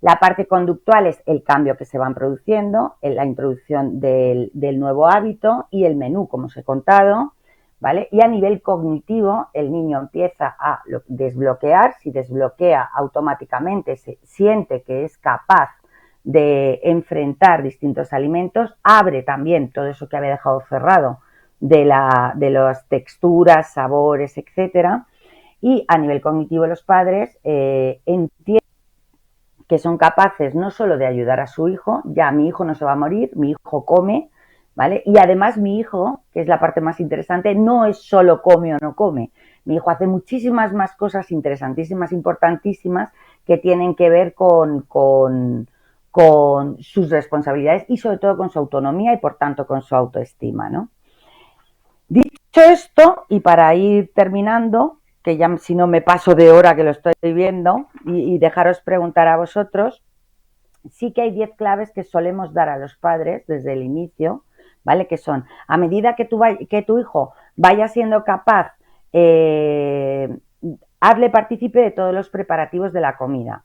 La parte conductual es el cambio que se van produciendo, la introducción del nuevo hábito y el menú, como os he contado, ¿vale? Y a nivel cognitivo, el niño empieza a desbloquear, si desbloquea automáticamente, se siente que es capaz de enfrentar distintos alimentos, abre también todo eso que había dejado cerrado de las texturas, sabores, etcétera. Y a nivel cognitivo los padres entienden que son capaces no solo de ayudar a su hijo, ya mi hijo no se va a morir, mi hijo come, ¿vale? Y además mi hijo, que es la parte más interesante, no es solo come o no come. Mi hijo hace muchísimas más cosas interesantísimas, importantísimas, que tienen que ver con sus responsabilidades y sobre todo con su autonomía y por tanto con su autoestima, ¿no? Dicho esto, y para ir terminando, que ya si no me paso de hora que lo estoy viendo, y dejaros preguntar a vosotros, sí que hay 10 claves que solemos dar a los padres desde el inicio, ¿vale? Que son, a medida que tu hijo vaya siendo capaz, hazle partícipe de todos los preparativos de la comida.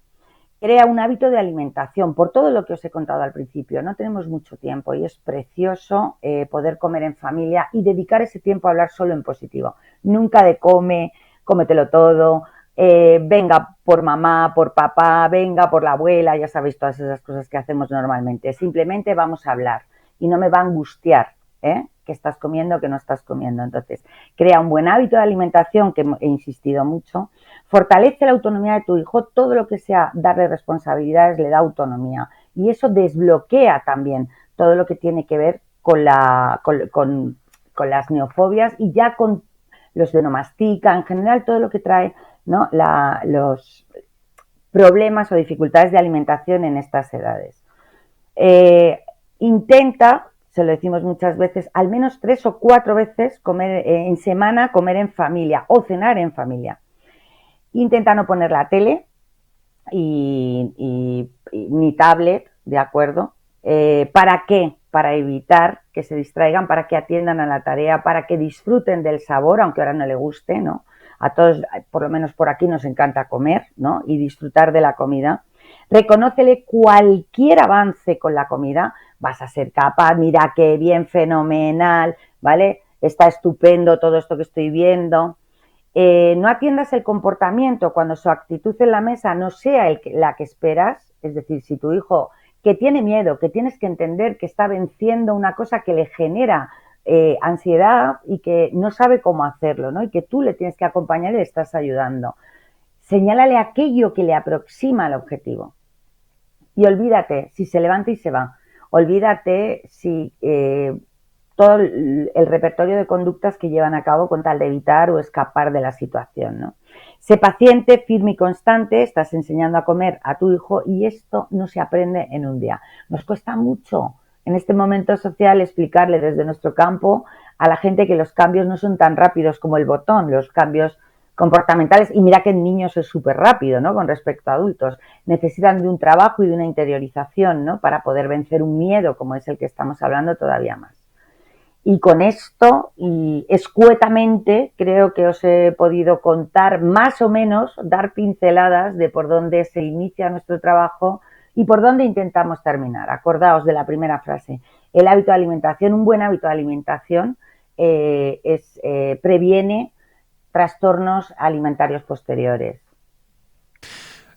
Crea un hábito de alimentación, por todo lo que os he contado al principio. No tenemos mucho tiempo y es precioso poder comer en familia y dedicar ese tiempo a hablar solo en positivo. Nunca de cómetelo todo, venga por mamá, por papá, venga por la abuela, ya sabéis todas esas cosas que hacemos normalmente. Simplemente vamos a hablar y no me va a angustiar que estás comiendo, que no estás comiendo. Entonces, crea un buen hábito de alimentación, que he insistido mucho. Fortalece la autonomía de tu hijo, todo lo que sea darle responsabilidades le da autonomía y eso desbloquea también todo lo que tiene que ver con las neofobias y ya con los de onomastica, en general todo lo que trae, ¿no? Los problemas o dificultades de alimentación en estas edades. Intenta, se lo decimos muchas veces, al menos 3 o 4 veces comer en semana, comer en familia o cenar en familia. Intenta no poner la tele ni tablet, ¿de acuerdo? ¿Para qué? Para evitar que se distraigan, para que atiendan a la tarea, para que disfruten del sabor, aunque ahora no le guste, ¿no? A todos, por lo menos por aquí, nos encanta comer, ¿no? Y disfrutar de la comida. Reconócele cualquier avance con la comida, vas a ser capaz, mira qué bien, fenomenal, ¿vale? Está estupendo todo esto que estoy viendo. No atiendas el comportamiento cuando su actitud en la mesa no sea la que esperas, es decir, si tu hijo que tiene miedo, que tienes que entender que está venciendo una cosa que le genera ansiedad y que no sabe cómo hacerlo, ¿no? Y que tú le tienes que acompañar y le estás ayudando. Señálale aquello que le aproxima al objetivo. Y olvídate si se levanta y se va. Olvídate si todo el repertorio de conductas que llevan a cabo con tal de evitar o escapar de la situación, ¿no? Sé paciente, firme y constante, estás enseñando a comer a tu hijo y esto no se aprende en un día. Nos cuesta mucho en este momento social explicarle desde nuestro campo a la gente que los cambios no son tan rápidos como el botón, los cambios comportamentales, y mira que en niños es súper rápido, ¿no? Con respecto a adultos, necesitan de un trabajo y de una interiorización, ¿no? Para poder vencer un miedo como es el que estamos hablando todavía más. Y con esto, y escuetamente, creo que os he podido contar más o menos, dar pinceladas de por dónde se inicia nuestro trabajo y por dónde intentamos terminar. Acordaos de la primera frase. El hábito de alimentación, un buen hábito de alimentación, previene trastornos alimentarios posteriores.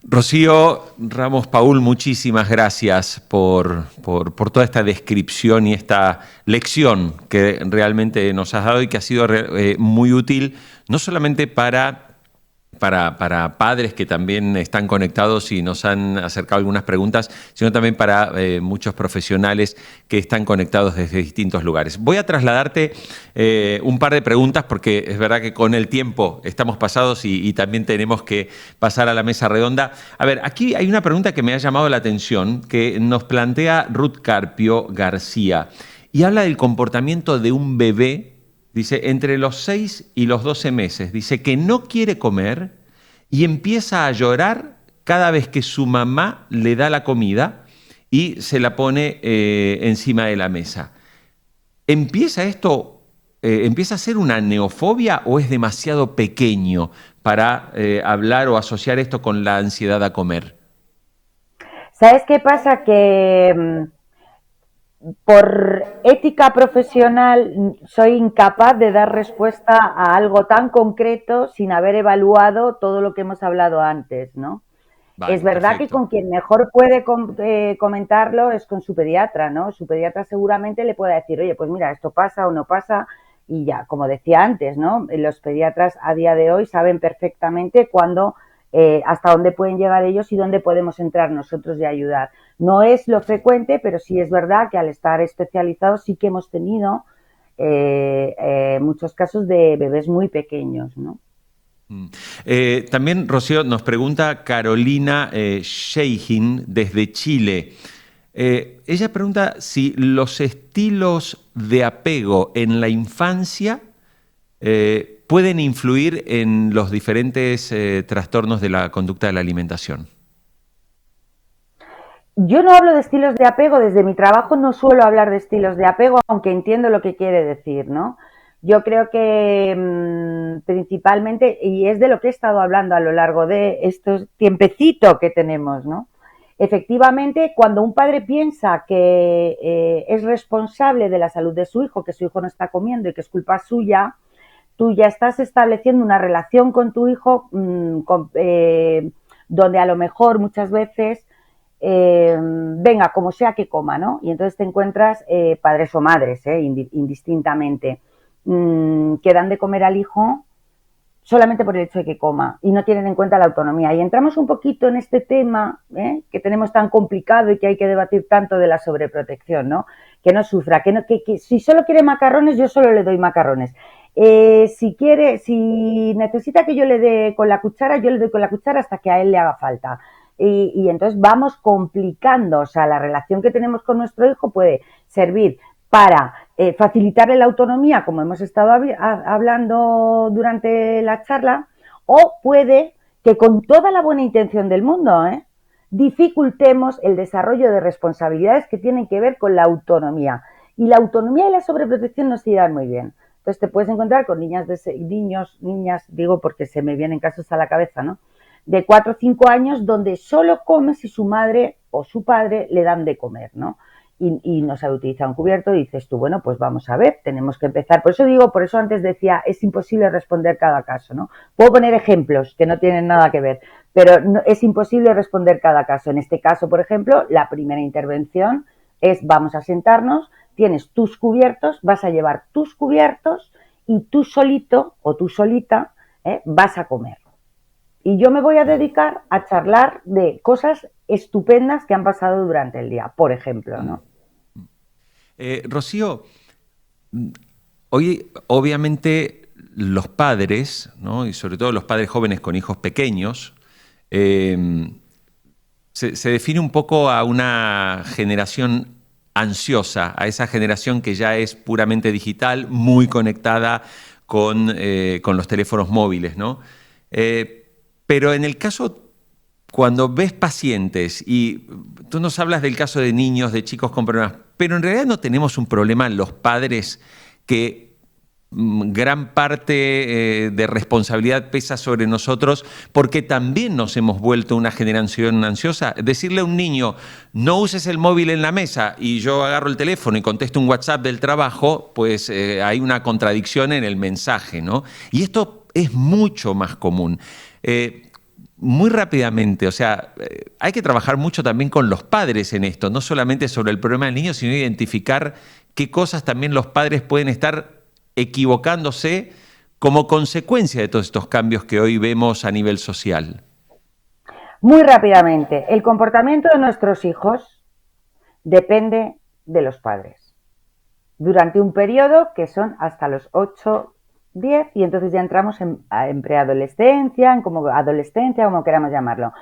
Rocío Ramos Paul, muchísimas gracias por toda esta descripción y esta lección que realmente nos has dado y que ha sido muy útil, no solamente para padres que también están conectados y nos han acercado algunas preguntas, sino también para muchos profesionales que están conectados desde distintos lugares. Voy a trasladarte un par de preguntas porque es verdad que con el tiempo estamos pasados y también tenemos que pasar a la mesa redonda. A ver, aquí hay una pregunta que me ha llamado la atención que nos plantea Ruth Carpio García y habla del comportamiento de un bebé. Dice, entre los 6 y los 12 meses, dice que no quiere comer y empieza a llorar cada vez que su mamá le da la comida y se la pone encima de la mesa. ¿Empieza esto, empieza a ser una neofobia o es demasiado pequeño para hablar o asociar esto con la ansiedad a comer? ¿Sabes qué pasa? Que por ética profesional soy incapaz de dar respuesta a algo tan concreto sin haber evaluado todo lo que hemos hablado antes, ¿no? Es Vale, verdad que perfecto. con quien mejor puede comentarlo es con su pediatra, ¿no? Su pediatra seguramente le pueda decir, oye, pues mira, esto pasa o no pasa, y ya, como decía antes, ¿no? Los pediatras a día de hoy saben perfectamente cuándo, hasta dónde pueden llegar ellos y dónde podemos entrar nosotros y ayudar. No es lo frecuente, pero sí es verdad que al estar especializados sí que hemos tenido muchos casos de bebés muy pequeños, ¿no? También, Rocío, nos pregunta Carolina Sheikhin desde Chile. Ella pregunta si los estilos de apego en la infancia pueden influir en los diferentes trastornos de la conducta de la alimentación. Yo no hablo de estilos de apego, desde mi trabajo no suelo hablar de estilos de apego, aunque entiendo lo que quiere decir, ¿no? Yo creo que principalmente, y es de lo que he estado hablando a lo largo de estos tiempecito que tenemos, ¿no? Efectivamente, cuando un padre piensa que es responsable de la salud de su hijo, que su hijo no está comiendo y que es culpa suya, tú ya estás estableciendo una relación con tu hijo donde a lo mejor muchas veces venga, como sea que coma, ¿no? Y entonces te encuentras padres o madres, indistintamente, que dan de comer al hijo solamente por el hecho de que coma y no tienen en cuenta la autonomía. Y entramos un poquito en este tema que tenemos tan complicado y que hay que debatir tanto de la sobreprotección, ¿no? Que no sufra, que si solo quiere macarrones, yo solo le doy macarrones. Si necesita que yo le dé con la cuchara, yo le doy con la cuchara hasta que a él le haga falta. Y entonces vamos complicando, o sea, la relación que tenemos con nuestro hijo puede servir para facilitarle la autonomía, como hemos estado hablando durante la charla, o puede que con toda la buena intención del mundo, dificultemos el desarrollo de responsabilidades que tienen que ver con la autonomía. Y la autonomía y la sobreprotección no se llevan muy bien. Entonces te puedes encontrar con niñas, niñas, digo porque se me vienen casos a la cabeza, ¿no? De 4 o 5 años donde solo come si su madre o su padre le dan de comer, ¿no? Y no sabe utilizar un cubierto, y dices tú, bueno, pues vamos a ver, tenemos que empezar. Por eso digo, por eso antes decía, es imposible responder cada caso, ¿no? Puedo poner ejemplos que no tienen nada que ver, pero no, es imposible responder cada caso. En este caso, por ejemplo, la primera intervención es, vamos a sentarnos, tienes tus cubiertos, vas a llevar tus cubiertos y tú solito o tú solita vas a comer. Y yo me voy a dedicar a charlar de cosas estupendas que han pasado durante el día, por ejemplo, ¿no? Rocío, hoy obviamente los padres, ¿no? Y sobre todo los padres jóvenes con hijos pequeños, se define un poco a una generación ansiosa, a esa generación que ya es puramente digital, muy conectada con los teléfonos móviles, ¿no? Pero en el caso, cuando ves pacientes, y tú nos hablas del caso de niños, de chicos con problemas, pero en realidad no tenemos un problema los padres que gran parte de responsabilidad pesa sobre nosotros porque también nos hemos vuelto una generación ansiosa. Decirle a un niño, no uses el móvil en la mesa y yo agarro el teléfono y contesto un WhatsApp del trabajo, pues hay una contradicción en el mensaje, ¿no? Y esto es mucho más común. muy rápidamente, o sea, hay que trabajar mucho también con los padres en esto, no solamente sobre el problema del niño, sino identificar qué cosas también los padres pueden estar equivocándose como consecuencia de todos estos cambios que hoy vemos a nivel social. Muy rápidamente, el comportamiento de nuestros hijos depende de los padres. Durante un periodo que son hasta los 8, 10 y entonces ya entramos en preadolescencia, en como adolescencia, como queramos llamarlo.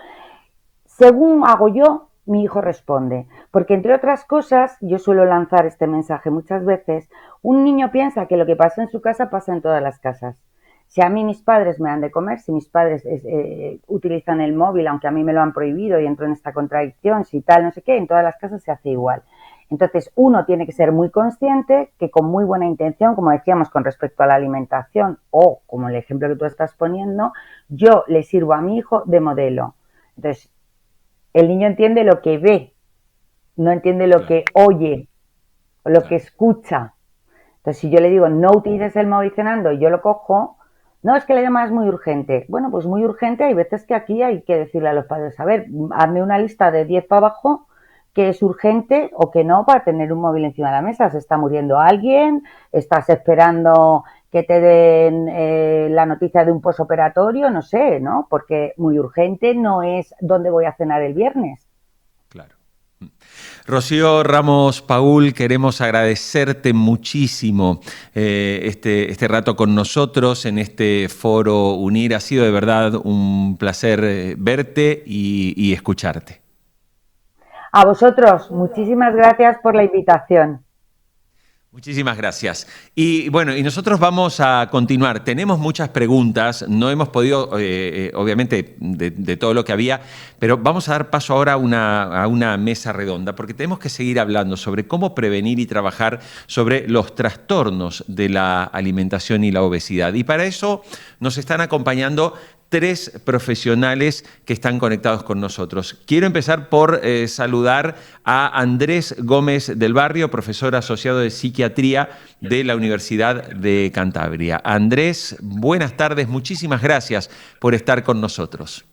Según hago yo, mi hijo responde. Porque entre otras cosas, yo suelo lanzar este mensaje muchas veces, un niño piensa que lo que pasa en su casa pasa en todas las casas. Si a mí mis padres me dan de comer, si mis padres utilizan el móvil, aunque a mí me lo han prohibido y entro en esta contradicción, si tal, no sé qué, en todas las casas se hace igual. Entonces, uno tiene que ser muy consciente que con muy buena intención, como decíamos con respecto a la alimentación o como el ejemplo que tú estás poniendo, yo le sirvo a mi hijo de modelo. Entonces, el niño entiende lo que ve, no entiende lo que oye o lo que escucha. Entonces, si yo le digo, no utilices el móvil cenando y yo lo cojo, no, es que la llamada es muy urgente. Bueno, pues muy urgente, hay veces que aquí hay que decirle a los padres, a ver, hazme una lista de 10 para abajo que es urgente o que no para tener un móvil encima de la mesa. Se está muriendo alguien, estás esperando que te den la noticia de un posoperatorio, no sé, ¿no? Porque muy urgente no es dónde voy a cenar el viernes. Claro. Rocío Ramos Paul, queremos agradecerte muchísimo este rato con nosotros en este foro UNIR. Ha sido de verdad un placer verte y escucharte. A vosotros, muchísimas gracias por la invitación. Muchísimas gracias. Y bueno, y nosotros vamos a continuar. Tenemos muchas preguntas, no hemos podido, obviamente, de todo lo que había, pero vamos a dar paso ahora a una mesa redonda, porque tenemos que seguir hablando sobre cómo prevenir y trabajar sobre los trastornos de la alimentación y la obesidad. Y para eso nos están acompañando 3 profesionales que están conectados con nosotros. Quiero empezar por saludar a Andrés Gómez del Barrio, profesor asociado de psiquiatría de la Universidad de Cantabria. Andrés, buenas tardes, muchísimas gracias por estar con nosotros.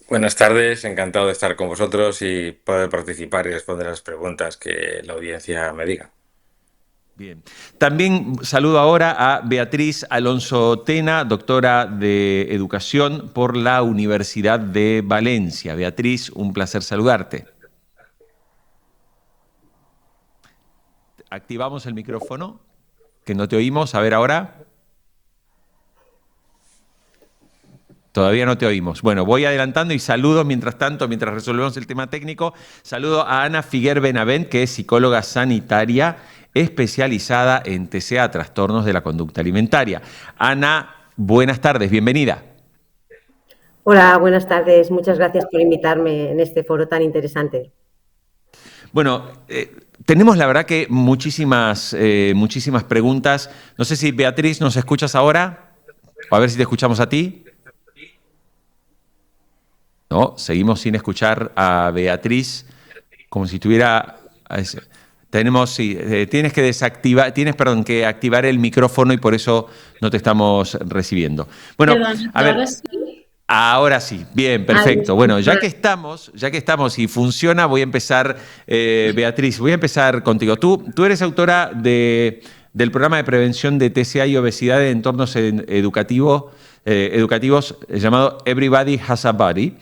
Buenas tardes, encantado de estar con vosotros y poder participar y responder las preguntas que la audiencia me diga. Bien. También saludo ahora a Beatriz Alonso Tena, doctora de Educación por la Universidad de Valencia. Beatriz, un placer saludarte. Activamos el micrófono, que no te oímos. A ver ahora. Todavía no te oímos. Bueno, voy adelantando y saludo mientras tanto, mientras resolvemos el tema técnico, saludo a Ana Figuer Benavent, que es psicóloga sanitaria especializada en TCA, trastornos de la conducta alimentaria. Ana, buenas tardes, bienvenida. Hola, buenas tardes. Muchas gracias por invitarme en este foro tan interesante. Bueno, tenemos la verdad que muchísimas preguntas. No sé si Beatriz, ¿nos escuchas ahora? O a ver si te escuchamos a ti. No, seguimos sin escuchar a Beatriz, como si tuviera... Tenemos, sí, tienes que activar el micrófono y por eso no te estamos recibiendo. Bueno, Perdón, a ver, ahora sí. ahora sí, bien, perfecto. Bueno, ya que estamos y funciona, voy a empezar, Beatriz, voy a empezar contigo. Tú eres autora del programa de prevención de TCA y obesidad en entornos educativos llamado Everybody Has a Body.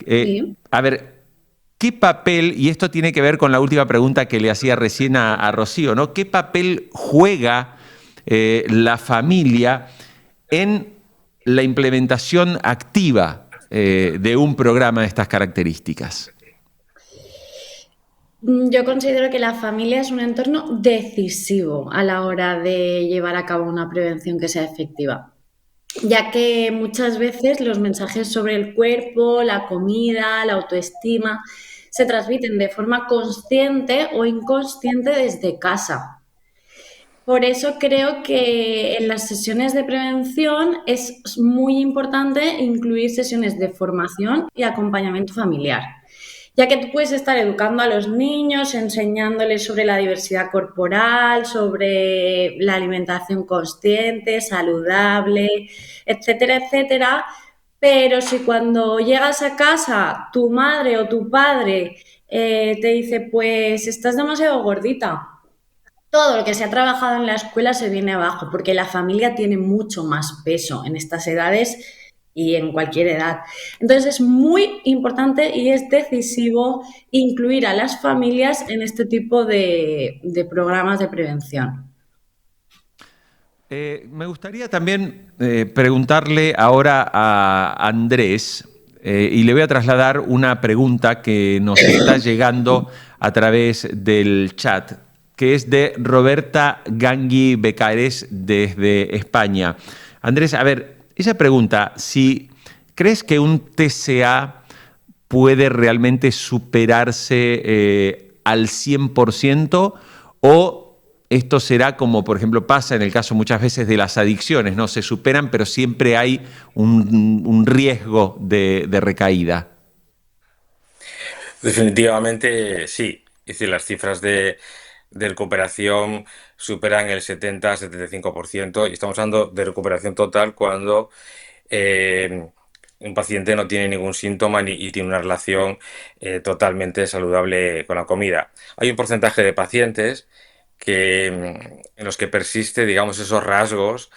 Sí. A ver, ¿qué papel, y esto tiene que ver con la última pregunta que le hacía recién a Rocío, ¿no? ¿Qué papel juega la familia en la implementación activa de un programa de estas características? Yo considero que la familia es un entorno decisivo a la hora de llevar a cabo una prevención que sea efectiva, ya que muchas veces los mensajes sobre el cuerpo, la comida, la autoestima se transmiten de forma consciente o inconsciente desde casa. Por eso creo que en las sesiones de prevención es muy importante incluir sesiones de formación y acompañamiento familiar, ya que tú puedes estar educando a los niños, enseñándoles sobre la diversidad corporal, sobre la alimentación consciente, saludable, etcétera, etcétera, Pero si cuando llegas a casa tu madre o tu padre te dice, pues estás demasiado gordita, todo lo que se ha trabajado en la escuela se viene abajo, porque la familia tiene mucho más peso en estas edades y en cualquier edad. Entonces es muy importante y es decisivo incluir a las familias en este tipo de programas de prevención. Me gustaría también preguntarle ahora a Andrés, y le voy a trasladar una pregunta que nos está llegando a través del chat, que es de Roberta Gangui Becares desde España. Andrés, a ver, ella pregunta si crees que un TCA puede realmente superarse al 100% o esto será como, por ejemplo, pasa en el caso muchas veces de las adicciones, ¿no? Se superan, pero siempre hay un riesgo de recaída. Definitivamente sí. Es decir, las cifras de recuperación superan el 70-75% y estamos hablando de recuperación total cuando eh, un paciente no tiene ningún síntoma y tiene una relación totalmente saludable con la comida. Hay un porcentaje de pacientes en los que persiste, digamos, esos rasgos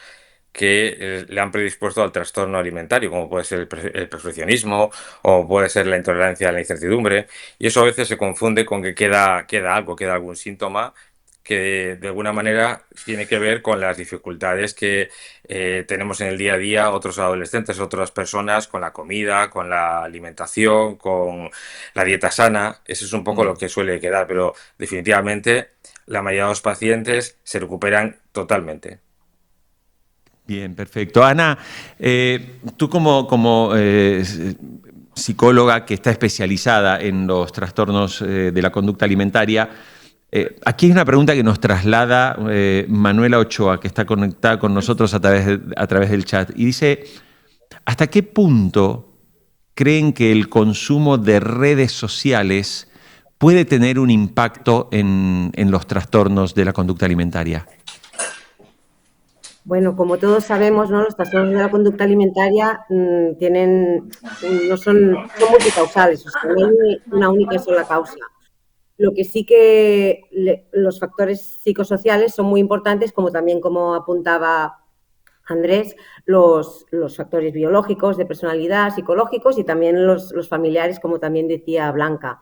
que le han predispuesto al trastorno alimentario, como puede ser el perfeccionismo o puede ser la intolerancia a la incertidumbre. Y eso a veces se confunde con que queda algo, queda algún síntoma que de alguna manera tiene que ver con las dificultades que tenemos en el día a día otros adolescentes, otras personas con la comida, con la alimentación, con la dieta sana. Eso es un poco lo que suele quedar, pero definitivamente la mayoría de los pacientes se recuperan totalmente. Bien, perfecto. Ana, tú como psicóloga que está especializada en los trastornos de la conducta alimentaria, aquí hay una pregunta que nos traslada Manuela Ochoa, que está conectada con nosotros a través del chat, y dice, ¿hasta qué punto creen que el consumo de redes sociales puede tener un impacto en los trastornos de la conducta alimentaria? Bueno, como todos sabemos, ¿no? Los trastornos de la conducta alimentaria son multicausales, o sea, no hay una única y sola causa. Lo que sí que los factores psicosociales son muy importantes, como también, como apuntaba Andrés, los factores biológicos, de personalidad, psicológicos y también los familiares, como también decía Blanca.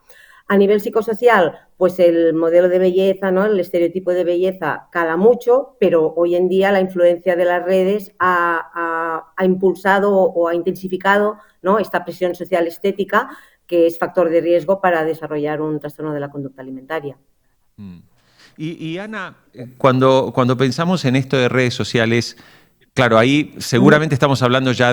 A nivel psicosocial, pues el modelo de belleza, ¿no? El estereotipo de belleza cala mucho, pero hoy en día la influencia de las redes ha impulsado o ha intensificado, ¿no? Esta presión social estética que es factor de riesgo para desarrollar un trastorno de la conducta alimentaria. Y Ana, cuando pensamos en esto de redes sociales, claro, ahí seguramente estamos hablando ya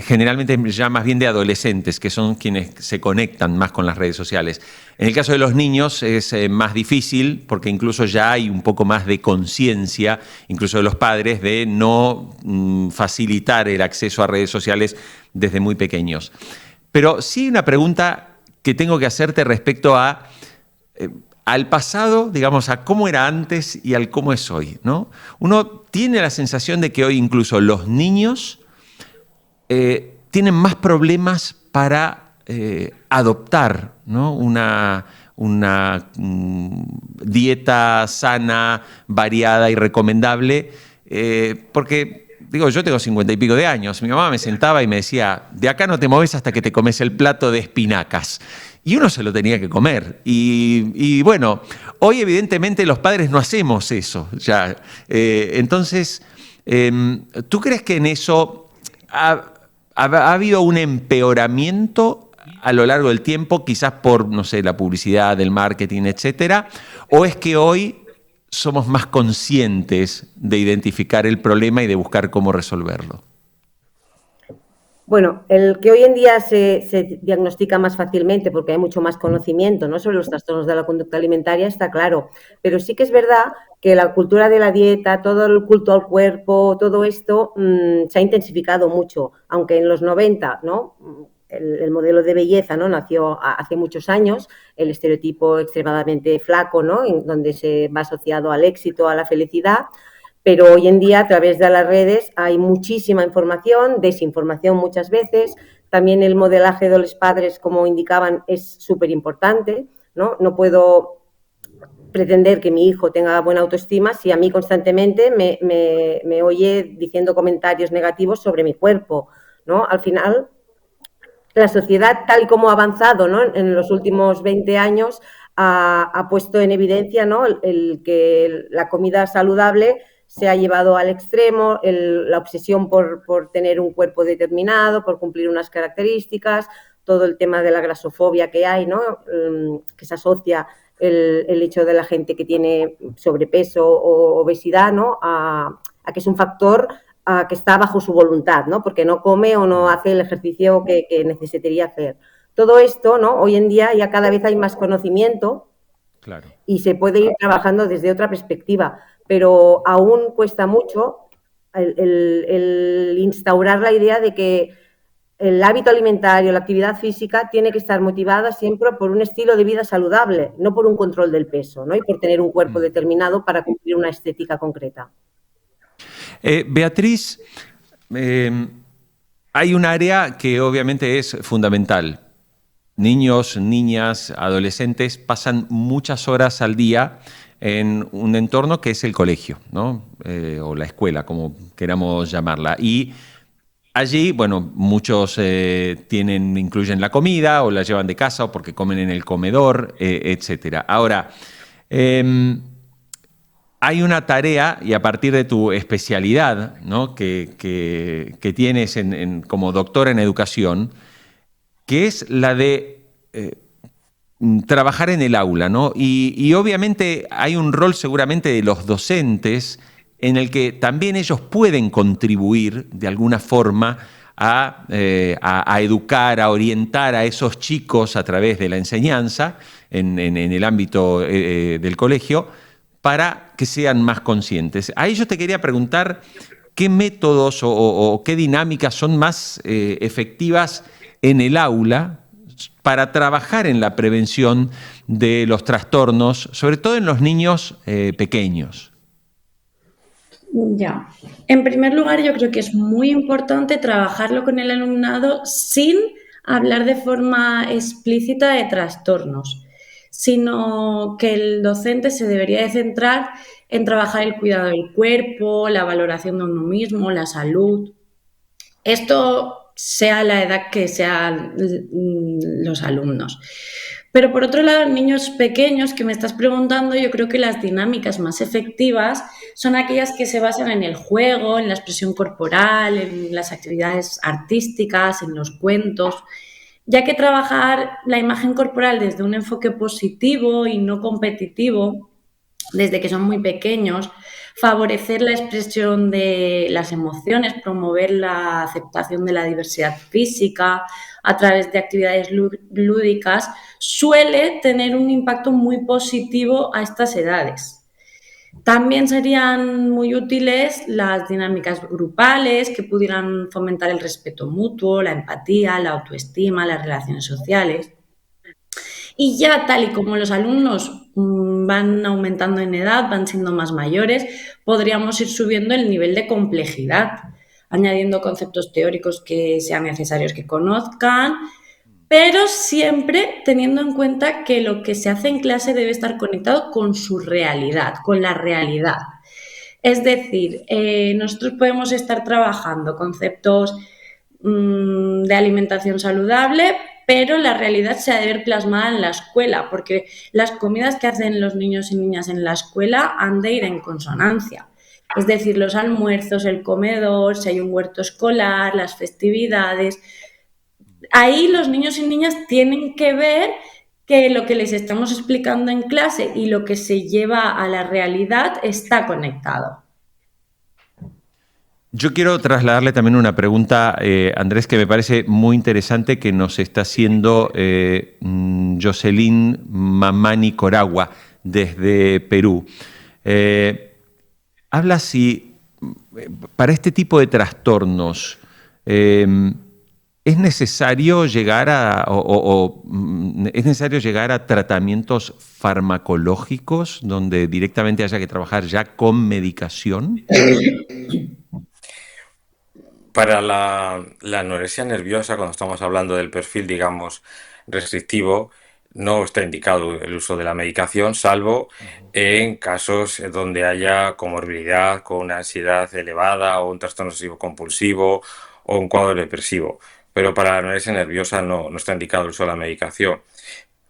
generalmente ya más bien de adolescentes, que son quienes se conectan más con las redes sociales. En el caso de los niños es más difícil, porque incluso ya hay un poco más de conciencia, incluso de los padres, de no facilitar el acceso a redes sociales desde muy pequeños. Pero sí una pregunta que tengo que hacerte respecto al pasado, digamos, a cómo era antes y al cómo es hoy, ¿no? Uno tiene la sensación de que hoy incluso los niños tienen más problemas para adoptar, ¿no? una dieta sana, variada y recomendable, porque digo, yo tengo 50 y pico de años. Mi mamá me sentaba y me decía, de acá no te moves hasta que te comes el plato de espinacas. Y uno se lo tenía que comer. Y bueno, hoy evidentemente los padres no hacemos eso ya. Entonces, ¿tú crees que en eso ha habido un empeoramiento a lo largo del tiempo, quizás por, no sé, la publicidad, el marketing, etcétera? ¿O es que hoy somos más conscientes de identificar el problema y de buscar cómo resolverlo? Bueno, el que hoy en día se diagnostica más fácilmente porque hay mucho más conocimiento, ¿no? Sobre los trastornos de la conducta alimentaria, está claro. Pero sí que es verdad que la cultura de la dieta, todo el culto al cuerpo, todo esto se ha intensificado mucho, aunque en los 90, ¿no? El modelo de belleza, ¿no? Nació hace muchos años, el estereotipo extremadamente flaco, ¿no? En donde se va asociado al éxito, a la felicidad. pero hoy en día a través de las redes hay muchísima información, desinformación muchas veces. También el modelaje de los padres, como indicaban, es súper importante, ¿no? No puedo pretender que mi hijo tenga buena autoestima si a mí constantemente me oye diciendo comentarios negativos sobre mi cuerpo, ¿no? Al final, la sociedad, tal y como ha avanzado, ¿no?, en los últimos 20 años, ha puesto en evidencia, ¿no?, el que la comida saludable se ha llevado al extremo, la obsesión por tener un cuerpo determinado, por cumplir unas características, todo el tema de la grasofobia que hay, ¿no?, que se asocia el hecho de la gente que tiene sobrepeso o obesidad, ¿no?, a que es un factor que está bajo su voluntad, ¿no?, porque no come o no hace el ejercicio que necesitaría hacer. Todo esto, ¿no?, hoy en día ya cada vez hay más conocimiento, claro, y se puede ir trabajando desde otra perspectiva, pero aún cuesta mucho el instaurar la idea de que el hábito alimentario, la actividad física tiene que estar motivada siempre por un estilo de vida saludable, no por un control del peso, ¿no?, y por tener un cuerpo determinado para cumplir una estética concreta. Beatriz, hay un área que obviamente es fundamental. Niños, niñas, adolescentes pasan muchas horas al día en un entorno que es el colegio, ¿no? O la escuela, como queramos llamarla. Y allí, bueno, muchos incluyen la comida o la llevan de casa o porque comen en el comedor, etc. Ahora, hay una tarea, y a partir de tu especialidad, ¿no?, que tienes como doctora en educación, que es la de trabajar en el aula, ¿no? Y obviamente hay un rol seguramente de los docentes en el que también ellos pueden contribuir de alguna forma a educar, a orientar a esos chicos a través de la enseñanza en el ámbito del colegio para que sean más conscientes. Ahí yo te quería preguntar qué métodos o qué dinámicas son más efectivas en el aula para trabajar en la prevención de los trastornos, sobre todo en los niños pequeños. Ya. En primer lugar, yo creo que es muy importante trabajarlo con el alumnado sin hablar de forma explícita de trastornos, sino que el docente se debería de centrar en trabajar el cuidado del cuerpo, la valoración de uno mismo, la salud. Esto sea la edad que sean los alumnos. Pero por otro lado, en niños pequeños que me estás preguntando, yo creo que las dinámicas más efectivas son aquellas que se basan en el juego, en la expresión corporal, en las actividades artísticas, en los cuentos, ya que trabajar la imagen corporal desde un enfoque positivo y no competitivo, desde que son muy pequeños, favorecer la expresión de las emociones, promover la aceptación de la diversidad física a través de actividades lúdicas, suele tener un impacto muy positivo a estas edades. También serían muy útiles las dinámicas grupales que pudieran fomentar el respeto mutuo, la empatía, la autoestima, las relaciones sociales. Y ya tal y como los alumnos van aumentando en edad, van siendo más mayores, podríamos ir subiendo el nivel de complejidad, añadiendo conceptos teóricos que sean necesarios que conozcan, pero siempre teniendo en cuenta que lo que se hace en clase debe estar conectado con su realidad, con la realidad. Es decir, nosotros podemos estar trabajando conceptos de alimentación saludable, pero la realidad se ha de ver plasmada en la escuela, porque las comidas que hacen los niños y niñas en la escuela han de ir en consonancia. Es decir, los almuerzos, el comedor, si hay un huerto escolar, las festividades. Ahí los niños y niñas tienen que ver que lo que les estamos explicando en clase y lo que se lleva a la realidad está conectado. Yo quiero trasladarle también una pregunta, Andrés, que me parece muy interesante, que nos está haciendo Jocelyn Mamani Coragua desde Perú. Habla si para este tipo de trastornos es ¿Es necesario llegar es necesario llegar a tratamientos farmacológicos donde directamente haya que trabajar ya con medicación? Para la anorexia nerviosa, cuando estamos hablando del perfil, digamos, restrictivo, no está indicado el uso de la medicación, salvo en casos donde haya comorbilidad con una ansiedad elevada o un trastorno obsesivo compulsivo o un cuadro depresivo. Pero para la anorexia nerviosa no está indicado el uso de la medicación.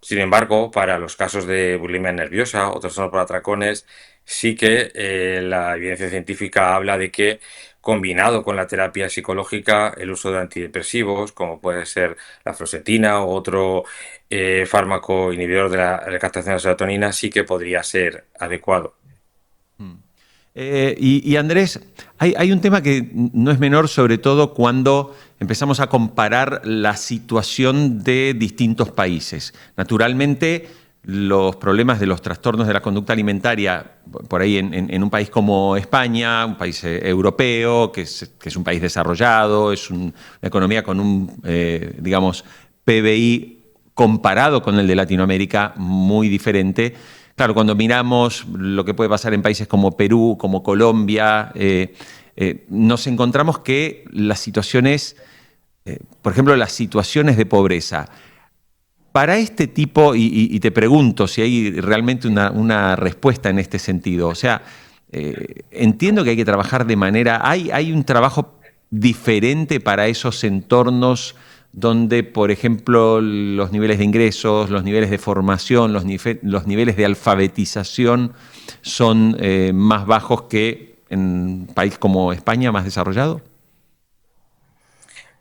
Sin embargo, para los casos de bulimia nerviosa o trastorno por atracones, sí que la evidencia científica habla de que combinado con la terapia psicológica, el uso de antidepresivos, como puede ser la fluoxetina o otro fármaco inhibidor de la recaptación de la serotonina, sí que podría ser adecuado. Y Andrés, hay un tema que no es menor, sobre todo cuando empezamos a comparar la situación de distintos países. Naturalmente, los problemas de los trastornos de la conducta alimentaria, por ahí en un país como España, un país europeo, que es un país desarrollado, es una economía con un, digamos, PBI comparado con el de Latinoamérica muy diferente. Claro, cuando miramos lo que puede pasar en países como Perú, como Colombia, nos encontramos que las situaciones, por ejemplo, las situaciones de pobreza, para este tipo, y te pregunto si hay realmente una respuesta en este sentido, o sea, entiendo que hay que trabajar de manera, hay un trabajo diferente para esos entornos donde, por ejemplo, los niveles de ingresos, los niveles de formación, los niveles de alfabetización son más bajos que en un país como España, más desarrollado?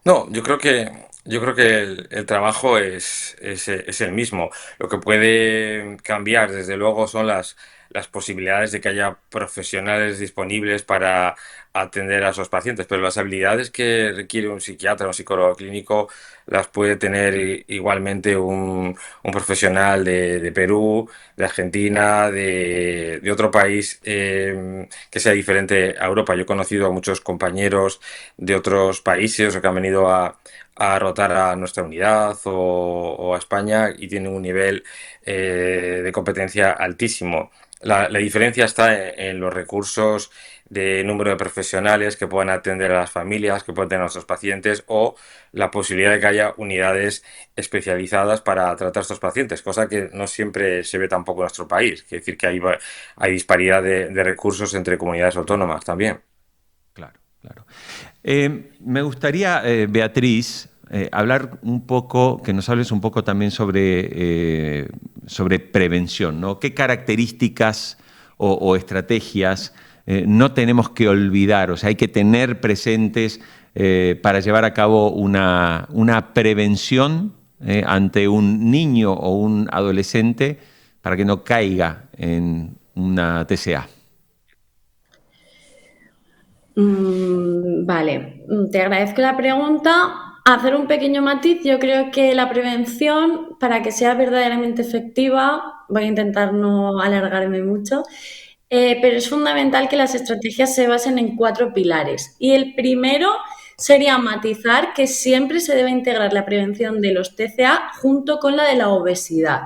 No, yo creo que el trabajo es el mismo. Lo que puede cambiar, desde luego, son las posibilidades de que haya profesionales disponibles para atender a esos pacientes, pero las habilidades que requiere un psiquiatra o un psicólogo clínico las puede tener igualmente un profesional de Perú, de Argentina, de otro país que sea diferente a Europa. Yo he conocido a muchos compañeros de otros países o que han venido a rotar a nuestra unidad o a España y tienen un nivel de competencia altísimo. La diferencia está en los recursos de número de profesionales que puedan atender a las familias, que puedan tener a nuestros pacientes o la posibilidad de que haya unidades especializadas para tratar a estos pacientes, cosa que no siempre se ve tampoco en nuestro país. Quiere decir que hay disparidad de recursos entre comunidades autónomas también. Claro, claro. Me gustaría, Beatriz, hablar un poco, que nos hables un poco también sobre prevención, ¿no? ¿Qué características o estrategias no tenemos que olvidar? O sea, hay que tener presentes para llevar a cabo una prevención ante un niño o un adolescente para que no caiga en una TCA. Vale, te agradezco la pregunta. Hacer un pequeño matiz, yo creo que la prevención, para que sea verdaderamente efectiva, voy a intentar no alargarme mucho, pero es fundamental que las estrategias se basen en 4 pilares. Y el primero sería matizar que siempre se debe integrar la prevención de los TCA junto con la de la obesidad,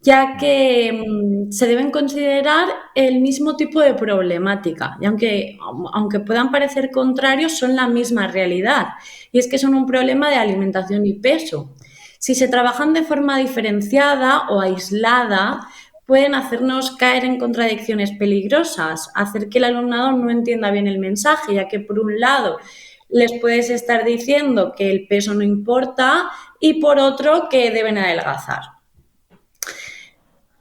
ya que se deben considerar el mismo tipo de problemática, y aunque puedan parecer contrarios, son la misma realidad, y es que son un problema de alimentación y peso. Si se trabajan de forma diferenciada o aislada, pueden hacernos caer en contradicciones peligrosas, hacer que el alumnado no entienda bien el mensaje, ya que por un lado les puedes estar diciendo que el peso no importa y por otro que deben adelgazar.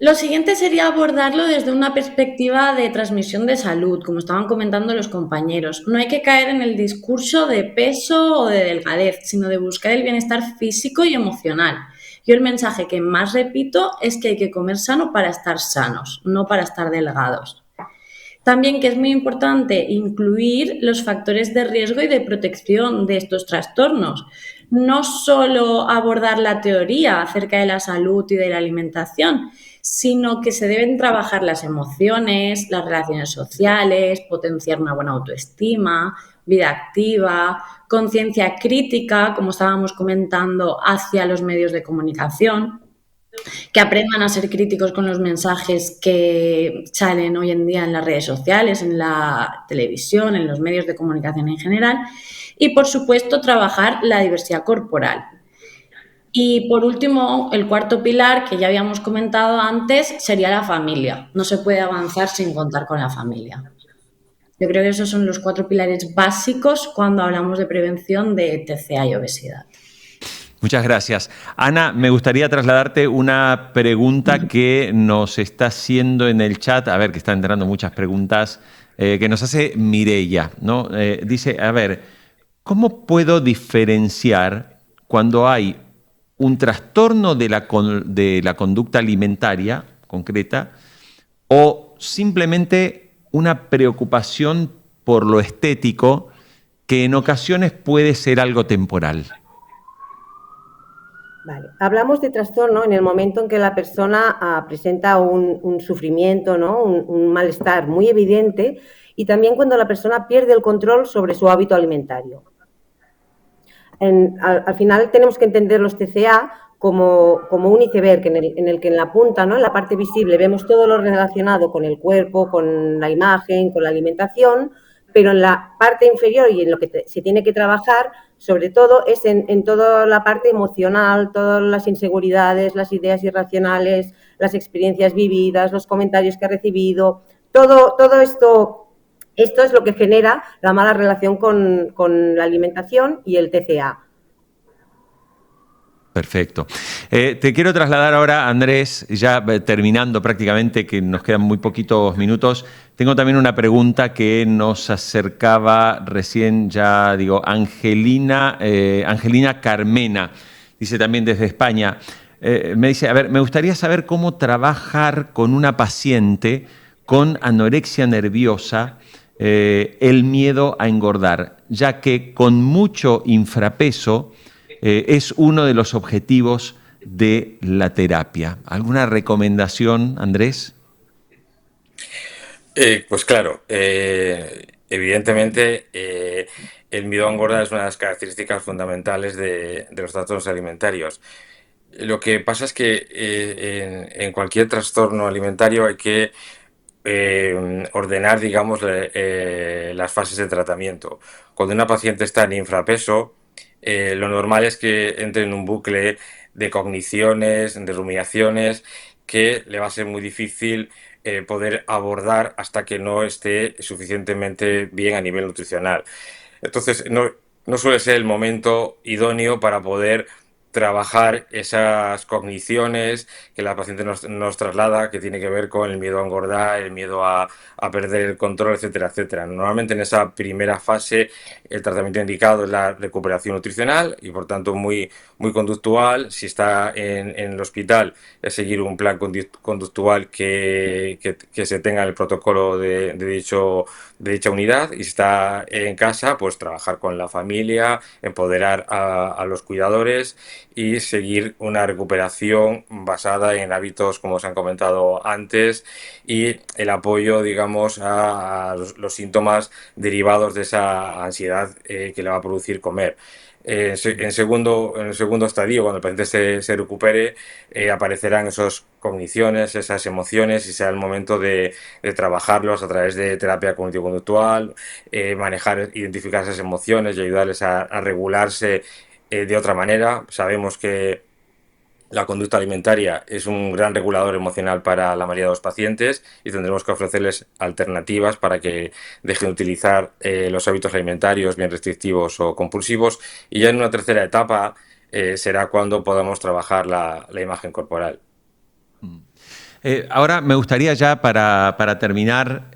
Lo siguiente sería abordarlo desde una perspectiva de transmisión de salud, como estaban comentando los compañeros. No hay que caer en el discurso de peso o de delgadez, sino de buscar el bienestar físico y emocional. Yo el mensaje que más repito es que hay que comer sano para estar sanos, no para estar delgados. También que es muy importante incluir los factores de riesgo y de protección de estos trastornos. No solo abordar la teoría acerca de la salud y de la alimentación, sino que se deben trabajar las emociones, las relaciones sociales, potenciar una buena autoestima, vida activa, conciencia crítica, como estábamos comentando, hacia los medios de comunicación, que aprendan a ser críticos con los mensajes que salen hoy en día en las redes sociales, en la televisión, en los medios de comunicación en general, y por supuesto trabajar la diversidad corporal. Y por último, el cuarto pilar que ya habíamos comentado antes sería la familia. No se puede avanzar sin contar con la familia. Yo creo que esos son los 4 pilares básicos cuando hablamos de prevención de TCA y obesidad. Muchas gracias. Ana, me gustaría trasladarte una pregunta que nos está haciendo en el chat, a ver, que están entrando muchas preguntas, que nos hace Mireia, ¿no? Dice, a ver, ¿cómo puedo diferenciar cuando hay un trastorno de la conducta alimentaria concreta o simplemente una preocupación por lo estético que en ocasiones puede ser algo temporal? Vale. Hablamos de trastorno en el momento en que la persona presenta un sufrimiento, ¿no? un malestar muy evidente, y también cuando la persona pierde el control sobre su hábito alimentario. Al final tenemos que entender los TCA como un iceberg en el que en la punta, ¿no? En la parte visible, vemos todo lo relacionado con el cuerpo, con la imagen, con la alimentación, pero en la parte inferior y en lo que se tiene que trabajar, sobre todo, es en toda la parte emocional, todas las inseguridades, las ideas irracionales, las experiencias vividas, los comentarios que ha recibido, todo esto. Esto es lo que genera la mala relación con la alimentación y el TCA. Perfecto. Te quiero trasladar ahora, Andrés, ya terminando prácticamente, que nos quedan muy poquitos minutos. Tengo también una pregunta que nos acercaba recién, ya digo, Angelina Carmena, dice también desde España. Me dice, a ver, me gustaría saber cómo trabajar con una paciente con anorexia nerviosa, el miedo a engordar, ya que con mucho infrapeso es uno de los objetivos de la terapia. ¿Alguna recomendación, Andrés? Pues claro, evidentemente el miedo a engordar es una de las características fundamentales de los trastornos alimentarios. Lo que pasa es que en cualquier trastorno alimentario hay que ordenar, digamos, las fases de tratamiento. Cuando una paciente está en infrapeso, lo normal es que entre en un bucle de cogniciones, de rumiaciones, que le va a ser muy difícil poder abordar hasta que no esté suficientemente bien a nivel nutricional. Entonces, no suele ser el momento idóneo para poder trabajar esas cogniciones que la paciente nos traslada, que tiene que ver con el miedo a engordar, el miedo a perder el control, etcétera, etcétera. Normalmente en esa primera fase el tratamiento indicado es la recuperación nutricional y por tanto muy conductual. Si está en el hospital, es seguir un plan conductual que se tenga en el protocolo de dicha unidad, y si está en casa, pues trabajar con la familia, empoderar a los cuidadores y seguir una recuperación basada en hábitos, como os han comentado antes, y el apoyo, digamos, a los síntomas derivados de esa ansiedad que le va a producir comer. En el segundo estadio, cuando el paciente se recupere, aparecerán esas cogniciones, esas emociones, y será el momento de trabajarlos a través de terapia cognitivo-conductual, identificar esas emociones y ayudarles a regularse de otra manera. Sabemos que la conducta alimentaria es un gran regulador emocional para la mayoría de los pacientes y tendremos que ofrecerles alternativas para que dejen de utilizar los hábitos alimentarios bien restrictivos o compulsivos. Y ya en una tercera etapa será cuando podamos trabajar la imagen corporal. Ahora me gustaría ya para terminar,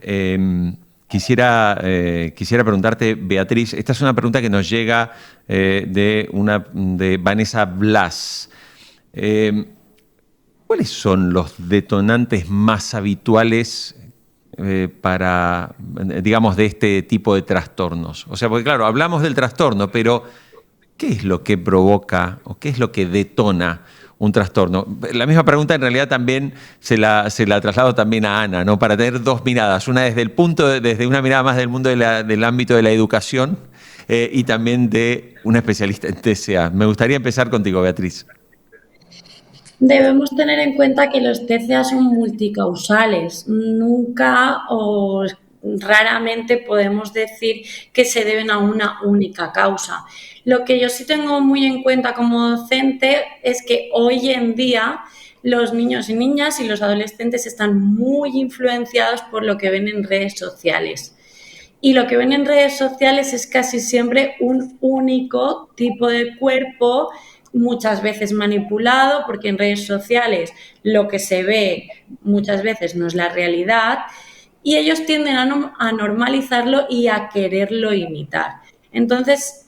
quisiera preguntarte, Beatriz, esta es una pregunta que nos llega de Vanessa Blas. ¿Cuáles son los detonantes más habituales para, digamos, de este tipo de trastornos? O sea, porque claro, hablamos del trastorno, pero ¿qué es lo que provoca o qué es lo que detona un trastorno? La misma pregunta en realidad también se la traslado también a Ana, ¿no? Para tener dos miradas, una desde una mirada más del mundo del ámbito de la educación y también de una especialista en TCA. Me gustaría empezar contigo, Beatriz. Debemos tener en cuenta que los TCA son multicausales. Nunca o raramente podemos decir que se deben a una única causa. Lo que yo sí tengo muy en cuenta como docente es que hoy en día los niños y niñas y los adolescentes están muy influenciados por lo que ven en redes sociales. Y lo que ven en redes sociales es casi siempre un único tipo de cuerpo, muchas veces manipulado, porque en redes sociales lo que se ve muchas veces no es la realidad, y ellos tienden a normalizarlo y a quererlo imitar. Entonces,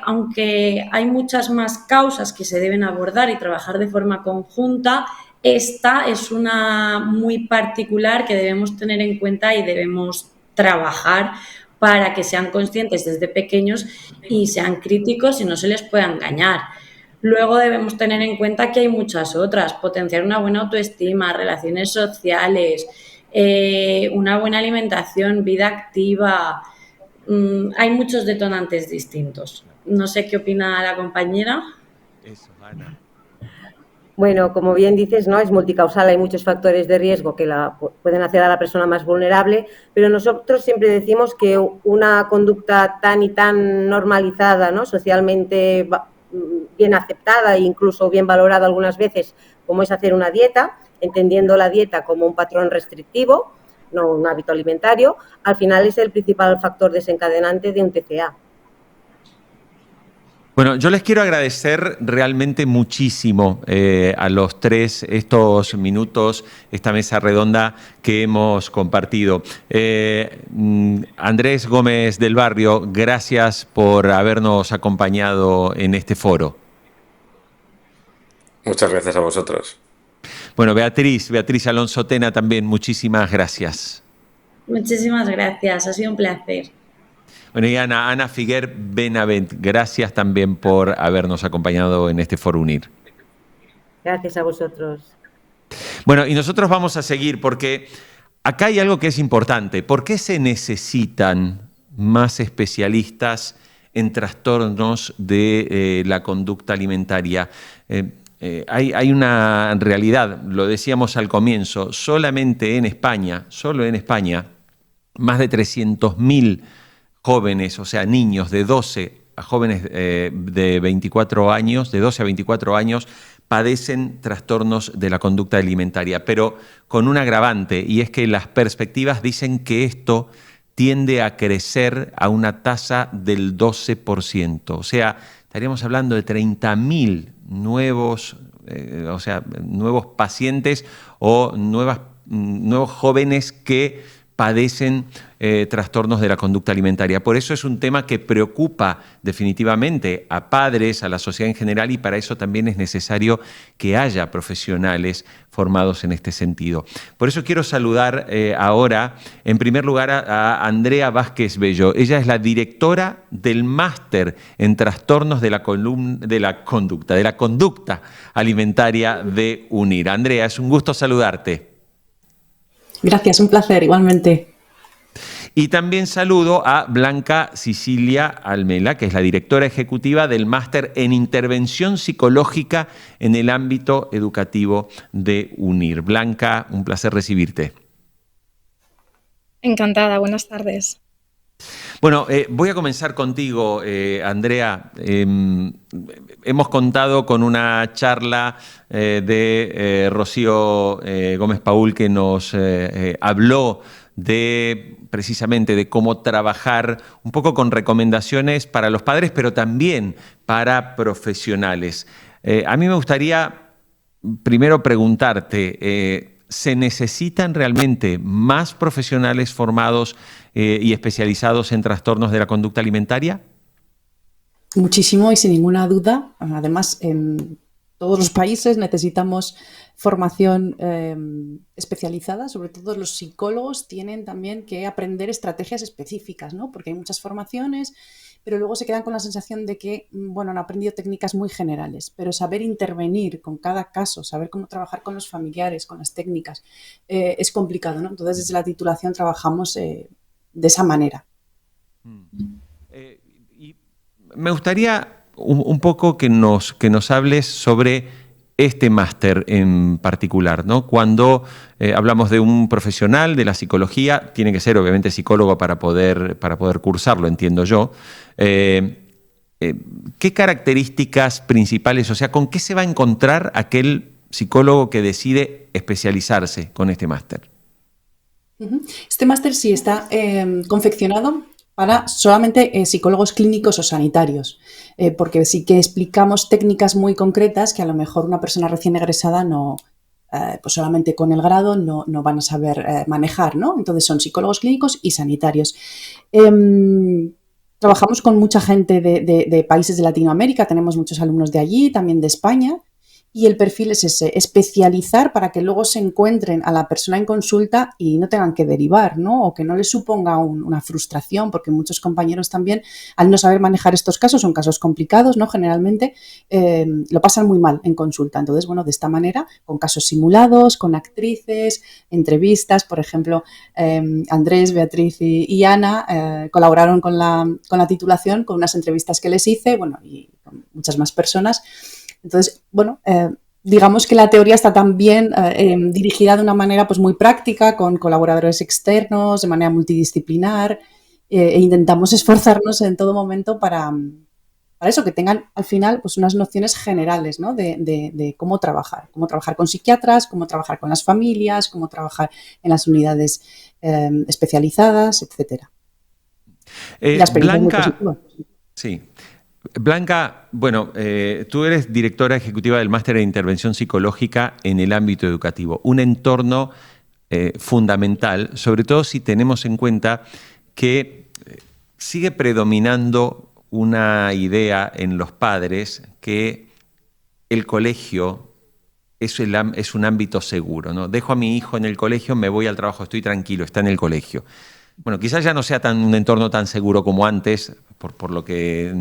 aunque hay muchas más causas que se deben abordar y trabajar de forma conjunta, esta es una muy particular que debemos tener en cuenta y debemos trabajar para que sean conscientes desde pequeños y sean críticos y no se les pueda engañar. Luego debemos tener en cuenta que hay muchas otras, potenciar una buena autoestima, relaciones sociales, una buena alimentación, vida activa. Hay muchos detonantes distintos. No sé qué opina la compañera. Eso, Ana. Bueno, como bien dices, ¿no? Es multicausal, hay muchos factores de riesgo que pueden hacer a la persona más vulnerable, pero nosotros siempre decimos que una conducta tan y tan normalizada, ¿no? Socialmente bien aceptada e incluso bien valorada algunas veces, como es hacer una dieta, entendiendo la dieta como un patrón restrictivo, no un hábito alimentario, al final es el principal factor desencadenante de un TCA. Bueno, yo les quiero agradecer realmente muchísimo a los tres estos minutos, esta mesa redonda que hemos compartido. Andrés Gómez del Barrio, gracias por habernos acompañado en este foro. Muchas gracias a vosotros. Bueno, Beatriz Alonso Tena también, muchísimas gracias. Muchísimas gracias, ha sido un placer. Bueno, y Ana Figuer Benavent, gracias también por habernos acompañado en este Foro Unir. Gracias a vosotros. Bueno, y nosotros vamos a seguir porque acá hay algo que es importante. ¿Por qué se necesitan más especialistas en trastornos de la conducta alimentaria? Hay una realidad, lo decíamos al comienzo, solo en España, más de 300.000 jóvenes, o sea, niños de 12 a jóvenes de 24 años, de 12 a 24 años, padecen trastornos de la conducta alimentaria, pero con un agravante, y es que las perspectivas dicen que esto tiende a crecer a una tasa del 12%. O sea, estaríamos hablando de 30.000 nuevos pacientes o nuevos jóvenes que padecen trastornos de la conducta alimentaria. Por eso es un tema que preocupa definitivamente a padres, a la sociedad en general, y para eso también es necesario que haya profesionales formados en este sentido. Por eso quiero saludar ahora, en primer lugar, a Andrea Vázquez Bello. Ella es la directora del máster en trastornos de la conducta alimentaria de UNIR. Andrea, es un gusto saludarte. Gracias, un placer, igualmente. Y también saludo a Blanca Cecilia Almela, que es la directora ejecutiva del máster en intervención psicológica en el ámbito educativo de UNIR. Blanca, un placer recibirte. Encantada, buenas tardes. Bueno, voy a comenzar contigo, Andrea. Hemos contado con una charla de Rocío Gómez Paul que nos habló precisamente de cómo trabajar un poco con recomendaciones para los padres, pero también para profesionales. A mí me gustaría primero preguntarte, ¿se necesitan realmente más profesionales formados y especializados en trastornos de la conducta alimentaria? Muchísimo y sin ninguna duda. Además, todos los países necesitamos formación especializada, sobre todo los psicólogos tienen también que aprender estrategias específicas, ¿no? Porque hay muchas formaciones, pero luego se quedan con la sensación de que, bueno, han aprendido técnicas muy generales, pero saber intervenir con cada caso, saber cómo trabajar con los familiares, con las técnicas, es complicado, ¿no? Entonces, desde la titulación trabajamos de esa manera. Y me gustaría un poco que nos hables sobre este máster en particular, ¿no? Cuando hablamos de un profesional de la psicología, tiene que ser obviamente psicólogo para poder cursarlo, entiendo yo. ¿Qué características principales, o sea, con qué se va a encontrar aquel psicólogo que decide especializarse con este máster? Este máster sí está confeccionado para solamente psicólogos clínicos o sanitarios, porque sí que explicamos técnicas muy concretas que a lo mejor una persona recién egresada no, pues solamente con el grado no van a saber manejar, ¿no? Entonces son psicólogos clínicos y sanitarios. Trabajamos con mucha gente de países de Latinoamérica, tenemos muchos alumnos de allí, también de España, y el perfil es ese, especializar para que luego se encuentren a la persona en consulta y no tengan que derivar, ¿no? O que no les suponga una frustración, porque muchos compañeros también, al no saber manejar estos casos, son casos complicados, ¿no? Generalmente lo pasan muy mal en consulta. Entonces, bueno, de esta manera, con casos simulados, con actrices, entrevistas, por ejemplo, Andrés, Beatriz y Ana colaboraron con la titulación, con unas entrevistas que les hice, bueno, y con muchas más personas. Entonces, bueno, digamos que la teoría está también dirigida de una manera pues muy práctica, con colaboradores externos, de manera multidisciplinar, e intentamos esforzarnos en todo momento para eso, que tengan al final pues unas nociones generales, ¿no? de cómo trabajar con psiquiatras, cómo trabajar con las familias, cómo trabajar en las unidades especializadas, etcétera. La experiencia Blanca, es muy positiva. Sí. Blanca, bueno, tú eres directora ejecutiva del Máster de Intervención Psicológica en el ámbito educativo, un entorno fundamental, sobre todo si tenemos en cuenta que sigue predominando una idea en los padres que el colegio es un ámbito seguro, ¿no? Dejo a mi hijo en el colegio, me voy al trabajo, estoy tranquilo, está en el colegio. Bueno, quizás ya no sea un entorno tan seguro como antes, por lo que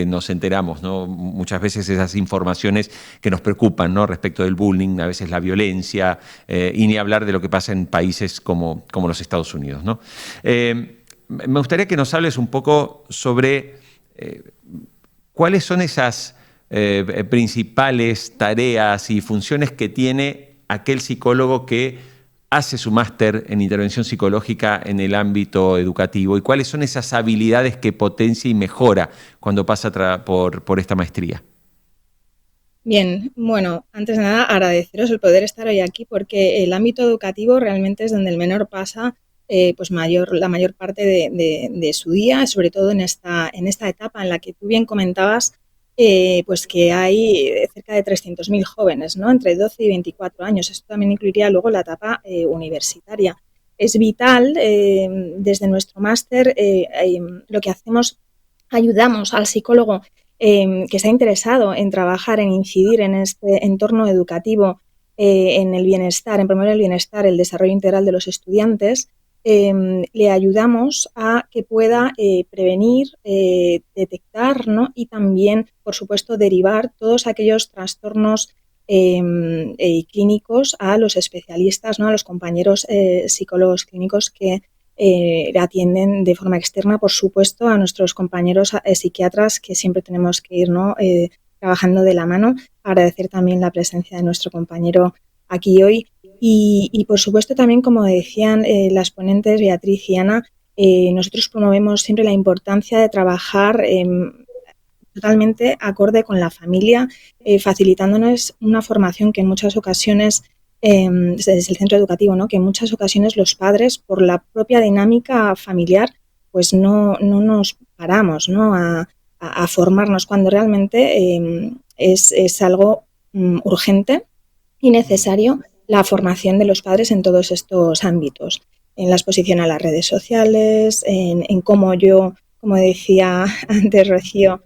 nos enteramos, ¿no? Muchas veces esas informaciones que nos preocupan, ¿no? Respecto del bullying, a veces la violencia, y ni hablar de lo que pasa en países como los Estados Unidos, ¿no? Me gustaría que nos hables un poco sobre cuáles son esas principales tareas y funciones que tiene aquel psicólogo que hace su máster en intervención psicológica en el ámbito educativo y cuáles son esas habilidades que potencia y mejora cuando pasa por esta maestría. Bien, bueno, antes de nada agradeceros el poder estar hoy aquí porque el ámbito educativo realmente es donde el menor pasa pues la mayor parte de su día, sobre todo en esta etapa en la que tú bien comentabas pues que hay cerca de 300.000 jóvenes, ¿no? Entre 12 y 24 años. Esto también incluiría luego la etapa universitaria. Es vital, desde nuestro máster, lo que hacemos, ayudamos al psicólogo que está interesado en trabajar, en incidir en este entorno educativo, en el bienestar, en promover el bienestar, el desarrollo integral de los estudiantes. Le ayudamos a que pueda prevenir, detectar, ¿no? Y también, por supuesto, derivar todos aquellos trastornos clínicos a los especialistas, ¿no? A los compañeros psicólogos clínicos que atienden de forma externa, por supuesto, a nuestros compañeros psiquiatras que siempre tenemos que ir, ¿no? Trabajando de la mano. Agradecer también la presencia de nuestro compañero aquí hoy. Y por supuesto también, como decían las ponentes Beatriz y Ana, nosotros promovemos siempre la importancia de trabajar totalmente acorde con la familia, facilitándonos una formación que en muchas ocasiones, desde el centro educativo, ¿no? Que en muchas ocasiones los padres, por la propia dinámica familiar, pues no nos paramos, ¿no? a formarnos cuando realmente es algo urgente y necesario la formación de los padres en todos estos ámbitos, en la exposición a las redes sociales, en cómo yo, como decía antes Rocío,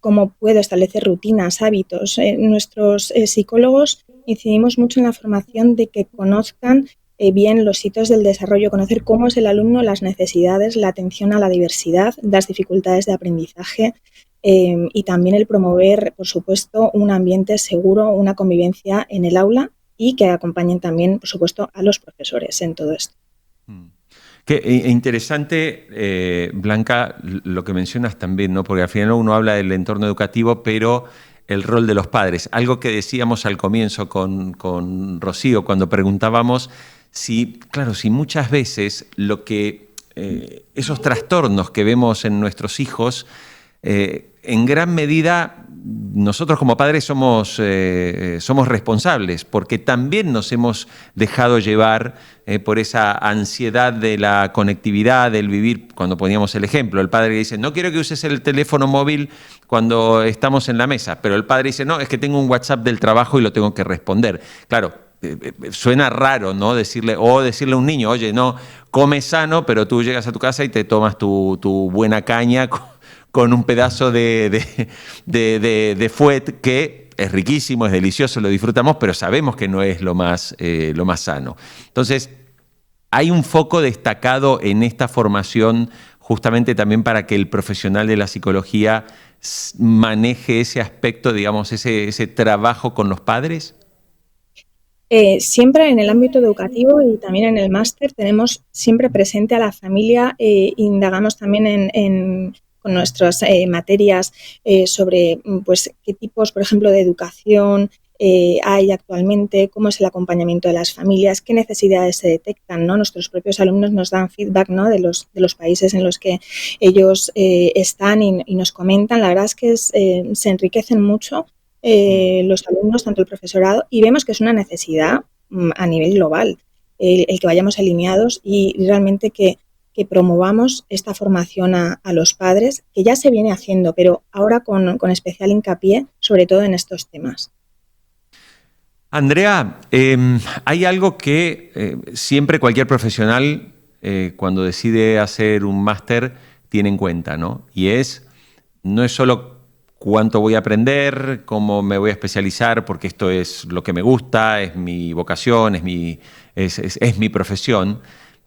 cómo puedo establecer rutinas, hábitos. Nuestros psicólogos incidimos mucho en la formación de que conozcan bien los hitos del desarrollo, conocer cómo es el alumno, las necesidades, la atención a la diversidad, las dificultades de aprendizaje y también el promover, por supuesto, un ambiente seguro, una convivencia en el aula y que acompañen también, por supuesto, a los profesores en todo esto. Qué interesante, Blanca, lo que mencionas también, ¿no? Porque al final uno habla del entorno educativo, pero el rol de los padres. Algo que decíamos al comienzo con Rocío cuando preguntábamos si muchas veces esos trastornos que vemos en nuestros hijos, en gran medida nosotros como padres somos responsables, porque también nos hemos dejado llevar por esa ansiedad de la conectividad, del vivir. Cuando poníamos el ejemplo, el padre dice, no quiero que uses el teléfono móvil cuando estamos en la mesa, pero el padre dice, no, es que tengo un WhatsApp del trabajo y lo tengo que responder. Claro, suena raro, ¿no? Decirle a un niño, oye, no, come sano, pero tú llegas a tu casa y te tomas tu buena caña con un pedazo de fuet que es riquísimo, es delicioso, lo disfrutamos, pero sabemos que no es lo más sano. Entonces, hay un foco destacado en esta formación justamente también para que el profesional de la psicología maneje ese aspecto, digamos, ese trabajo con los padres. Siempre en el ámbito educativo y también en el máster tenemos siempre presente a la familia, indagamos también con nuestras materias sobre pues, qué tipos, por ejemplo, de educación hay actualmente, cómo es el acompañamiento de las familias, qué necesidades se detectan, ¿no? Nuestros propios alumnos nos dan feedback, ¿no? de los países en los que ellos están y nos comentan. La verdad es que se enriquecen mucho los alumnos, tanto el profesorado, y vemos que es una necesidad a nivel global el que vayamos alineados y realmente que promovamos esta formación a los padres, que ya se viene haciendo, pero ahora con especial hincapié, sobre todo en estos temas. Andrea, hay algo que siempre cualquier profesional, cuando decide hacer un máster, tiene en cuenta, ¿no? Y no es solo cuánto voy a aprender, cómo me voy a especializar, porque esto es lo que me gusta, es mi vocación, es mi profesión,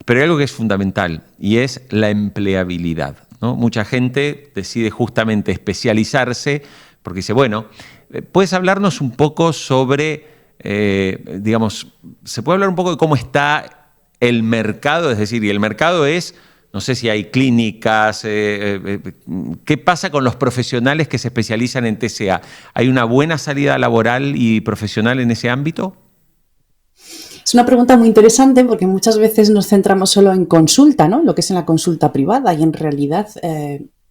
pero hay algo que es fundamental y es la empleabilidad, ¿no? Mucha gente decide justamente especializarse porque dice, bueno, ¿puedes hablarnos un poco sobre, digamos, se puede hablar un poco de cómo está el mercado? Es decir, y el mercado es, no sé si hay clínicas, ¿qué pasa con los profesionales que se especializan en TCA? ¿Hay una buena salida laboral y profesional en ese ámbito? Es una pregunta muy interesante porque muchas veces nos centramos solo en consulta, ¿no? Lo que es en la consulta privada, y en realidad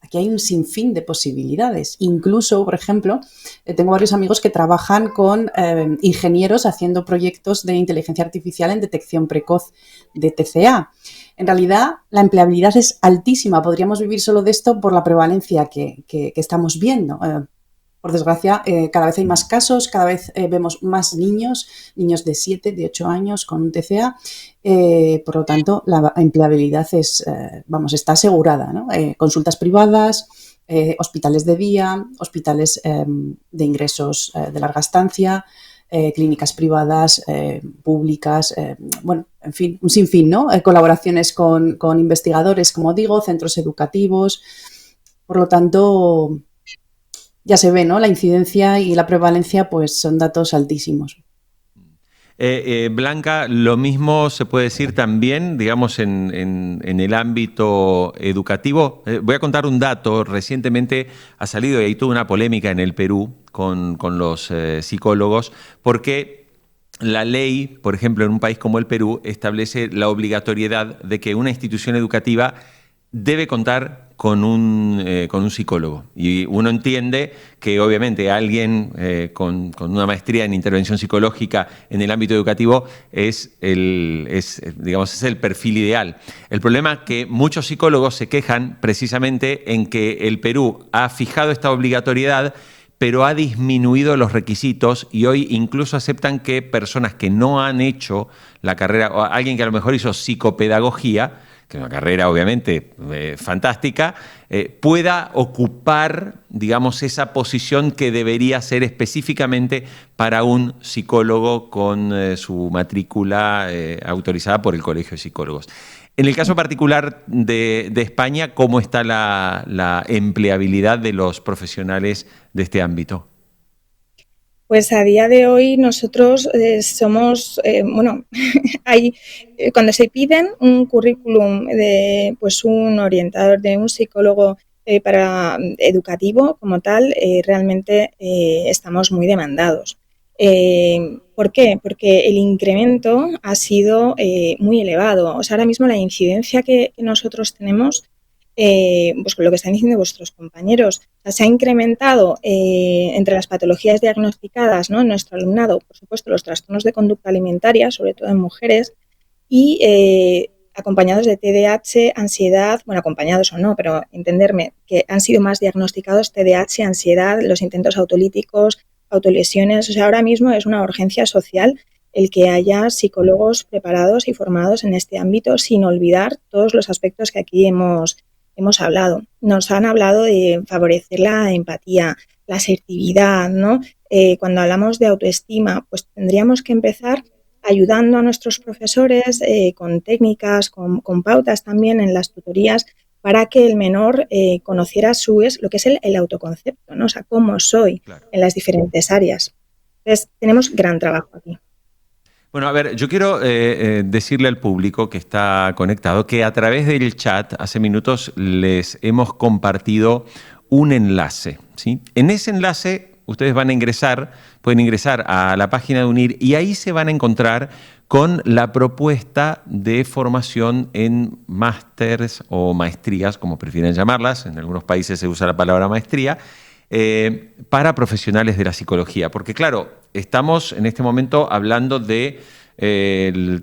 aquí hay un sinfín de posibilidades. Incluso, por ejemplo, tengo varios amigos que trabajan con ingenieros haciendo proyectos de inteligencia artificial en detección precoz de TCA. En realidad, la empleabilidad es altísima. Podríamos vivir solo de esto por la prevalencia que estamos viendo. Por desgracia, cada vez hay más casos, cada vez vemos más niños de 7, de 8 años con un TCA. Por lo tanto, la empleabilidad está asegurada, ¿no? Consultas privadas, hospitales de día, hospitales de ingresos de larga estancia, clínicas privadas, públicas, bueno, en fin, un sinfín, ¿no? Colaboraciones con investigadores, como digo, centros educativos. Por lo tanto, ya se ve, ¿no? La incidencia y la prevalencia pues son datos altísimos. Blanca, lo mismo se puede decir también, digamos, en el ámbito educativo. Voy a contar un dato. Recientemente ha salido y hay toda una polémica en el Perú con los psicólogos, porque la ley, por ejemplo, en un país como el Perú, establece la obligatoriedad de que una institución educativa debe contar con un psicólogo. Y uno entiende que obviamente alguien con una maestría en intervención psicológica en el ámbito educativo es el perfil ideal. El problema es que muchos psicólogos se quejan precisamente en que el Perú ha fijado esta obligatoriedad, pero ha disminuido los requisitos y hoy incluso aceptan que personas que no han hecho la carrera, o alguien que a lo mejor hizo psicopedagogía, que es una carrera obviamente fantástica, pueda ocupar, digamos, esa posición que debería ser específicamente para un psicólogo con su matrícula autorizada por el Colegio de Psicólogos. En el caso particular de España, ¿cómo está la empleabilidad de los profesionales de este ámbito? Pues a día de hoy nosotros somos, cuando se piden un currículum de pues un orientador, de un psicólogo para educativo como tal, realmente estamos muy demandados. ¿Por qué? Porque el incremento ha sido muy elevado. O sea, ahora mismo la incidencia que nosotros tenemos, pues con lo que están diciendo vuestros compañeros, o sea, se ha incrementado entre las patologías diagnosticadas, ¿no?, en nuestro alumnado, por supuesto, los trastornos de conducta alimentaria, sobre todo en mujeres, y acompañados de TDAH, ansiedad, bueno, acompañados o no, pero entenderme, que han sido más diagnosticados TDAH, ansiedad, los intentos autolíticos, autolesiones. O sea, ahora mismo es una urgencia social el que haya psicólogos preparados y formados en este ámbito, sin olvidar todos los aspectos que aquí hemos hablado. Nos han hablado de favorecer la empatía, la asertividad, ¿no? Cuando hablamos de autoestima, pues tendríamos que empezar ayudando a nuestros profesores con técnicas, con pautas también en las tutorías, para que el menor conociera lo que es el autoconcepto, ¿no? O sea, cómo soy en las diferentes áreas. Entonces, tenemos gran trabajo aquí. Bueno, a ver, yo quiero decirle al público que está conectado que a través del chat, hace minutos, les hemos compartido un enlace, ¿sí? En ese enlace ustedes pueden ingresar a la página de UNIR y ahí se van a encontrar con la propuesta de formación en másters o maestrías, como prefieren llamarlas. En algunos países se usa la palabra maestría, para profesionales de la psicología. Porque claro, estamos en este momento hablando de el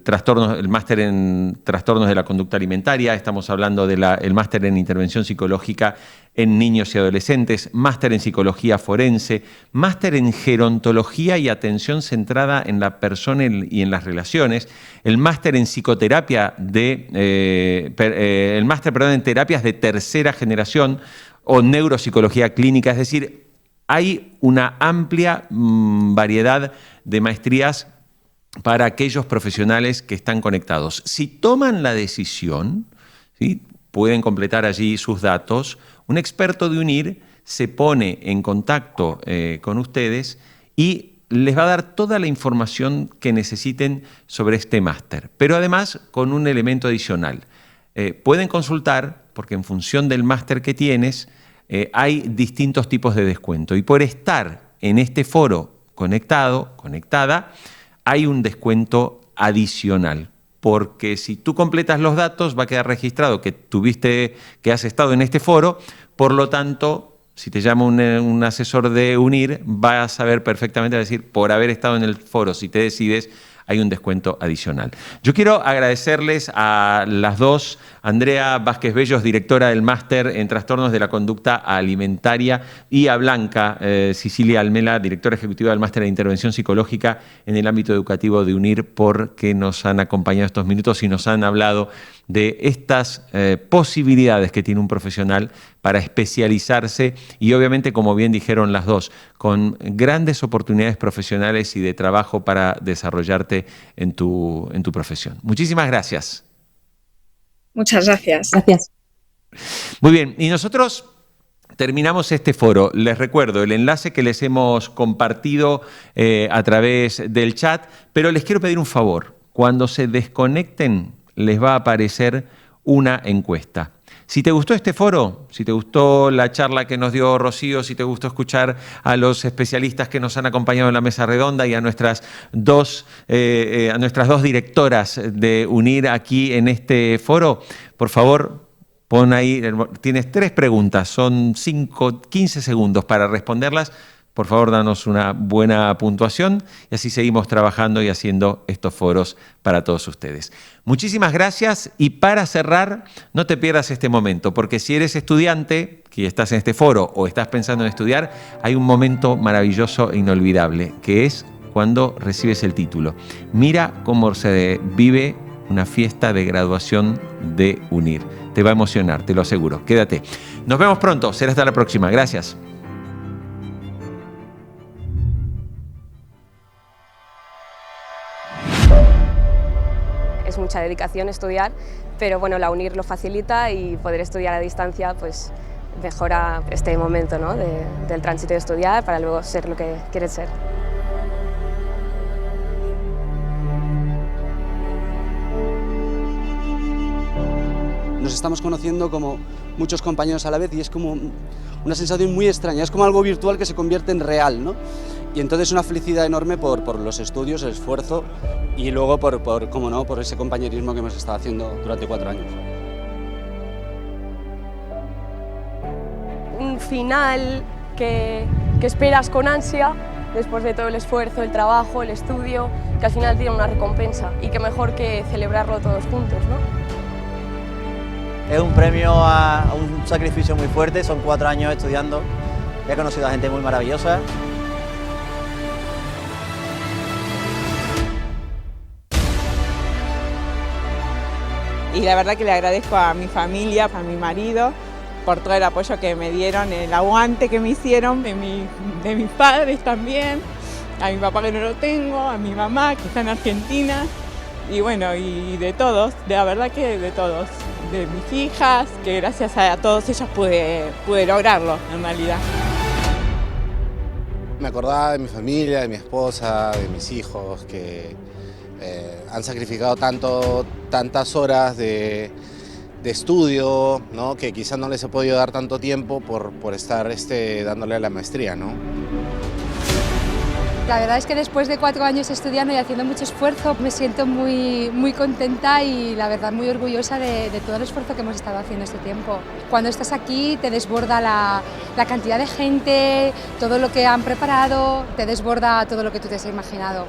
máster en trastornos de la conducta alimentaria, estamos hablando del máster en intervención psicológica en niños y adolescentes, máster en psicología forense, máster en gerontología y atención centrada en la persona y en las relaciones, el máster en psicoterapia el máster en terapias de tercera generación o neuropsicología clínica. Es decir, hay una amplia variedad de maestrías para aquellos profesionales que están conectados. Si toman la decisión, ¿sí?, pueden completar allí sus datos. Un experto de UNIR se pone en contacto con ustedes y les va a dar toda la información que necesiten sobre este máster, pero además con un elemento adicional. Pueden consultar, porque en función del máster que tienes, hay distintos tipos de descuento. Y por estar en este foro conectada, hay un descuento adicional. Porque si tú completas los datos, va a quedar registrado que has estado en este foro. Por lo tanto, si te llama un asesor de UNIR, va a saber perfectamente, decir, por haber estado en el foro, si te decides, hay un descuento adicional. Yo quiero agradecerles a las dos, Andrea Vázquez Bellos, directora del máster en trastornos de la conducta alimentaria, y a Blanca Sicilia Almela, directora ejecutiva del máster de intervención psicológica en el ámbito educativo de UNIR, porque nos han acompañado estos minutos y nos han hablado de estas posibilidades que tiene un profesional para especializarse y obviamente, como bien dijeron las dos, con grandes oportunidades profesionales y de trabajo para desarrollarte en tu profesión. Muchísimas gracias. Muchas gracias. Gracias. Muy bien, y nosotros terminamos este foro. Les recuerdo el enlace que les hemos compartido a través del chat, pero les quiero pedir un favor. Cuando se desconecten, les va a aparecer una encuesta. Si te gustó este foro, si te gustó la charla que nos dio Rocío, si te gustó escuchar a los especialistas que nos han acompañado en la mesa redonda y a nuestras dos directoras de UNIR aquí en este foro, por favor, pon ahí, tienes 3 preguntas, son 15 segundos para responderlas. Por favor, danos una buena puntuación y así seguimos trabajando y haciendo estos foros para todos ustedes. Muchísimas gracias y para cerrar, no te pierdas este momento, porque si eres estudiante, que estás en este foro o estás pensando en estudiar, hay un momento maravilloso e inolvidable, que es cuando recibes el título. Mira cómo se vive una fiesta de graduación de UNIR. Te va a emocionar, te lo aseguro. Quédate. Nos vemos pronto. Será hasta la próxima. Gracias. Es mucha dedicación estudiar, pero bueno, la UNIR lo facilita y poder estudiar a distancia pues mejora este momento, ¿no? del tránsito de estudiar para luego ser lo que quieres ser. Nos estamos conociendo como muchos compañeros a la vez y es como una sensación muy extraña, es como algo virtual que se convierte en real, ¿no? Y entonces una felicidad enorme por los estudios, el esfuerzo y luego cómo no, por ese compañerismo que hemos estado haciendo durante 4 años. Un final que esperas con ansia después de todo el esfuerzo, el trabajo, el estudio, que al final tiene una recompensa y que mejor que celebrarlo todos juntos, ¿no? Es un premio a un sacrificio muy fuerte, son 4 años estudiando, he conocido a gente muy maravillosa. Y la verdad que le agradezco a mi familia, a mi marido, por todo el apoyo que me dieron, el aguante que me hicieron, de mis padres también, a mi papá que no lo tengo, a mi mamá que está en Argentina, y bueno, y de todos, de la verdad que de todos, de mis hijas, que gracias a todos ellos pude lograrlo en realidad. Me acordaba de mi familia, de mi esposa, de mis hijos, que han sacrificado tantas horas de estudio, ¿no? Que quizás no les he podido dar tanto tiempo por estar dándole a la maestría, ¿no? La verdad es que después de 4 años estudiando y haciendo mucho esfuerzo me siento muy contenta y la verdad muy orgullosa de todo el esfuerzo que hemos estado haciendo este tiempo. Cuando estás aquí te desborda la cantidad de gente, todo lo que han preparado, te desborda todo lo que tú te has imaginado.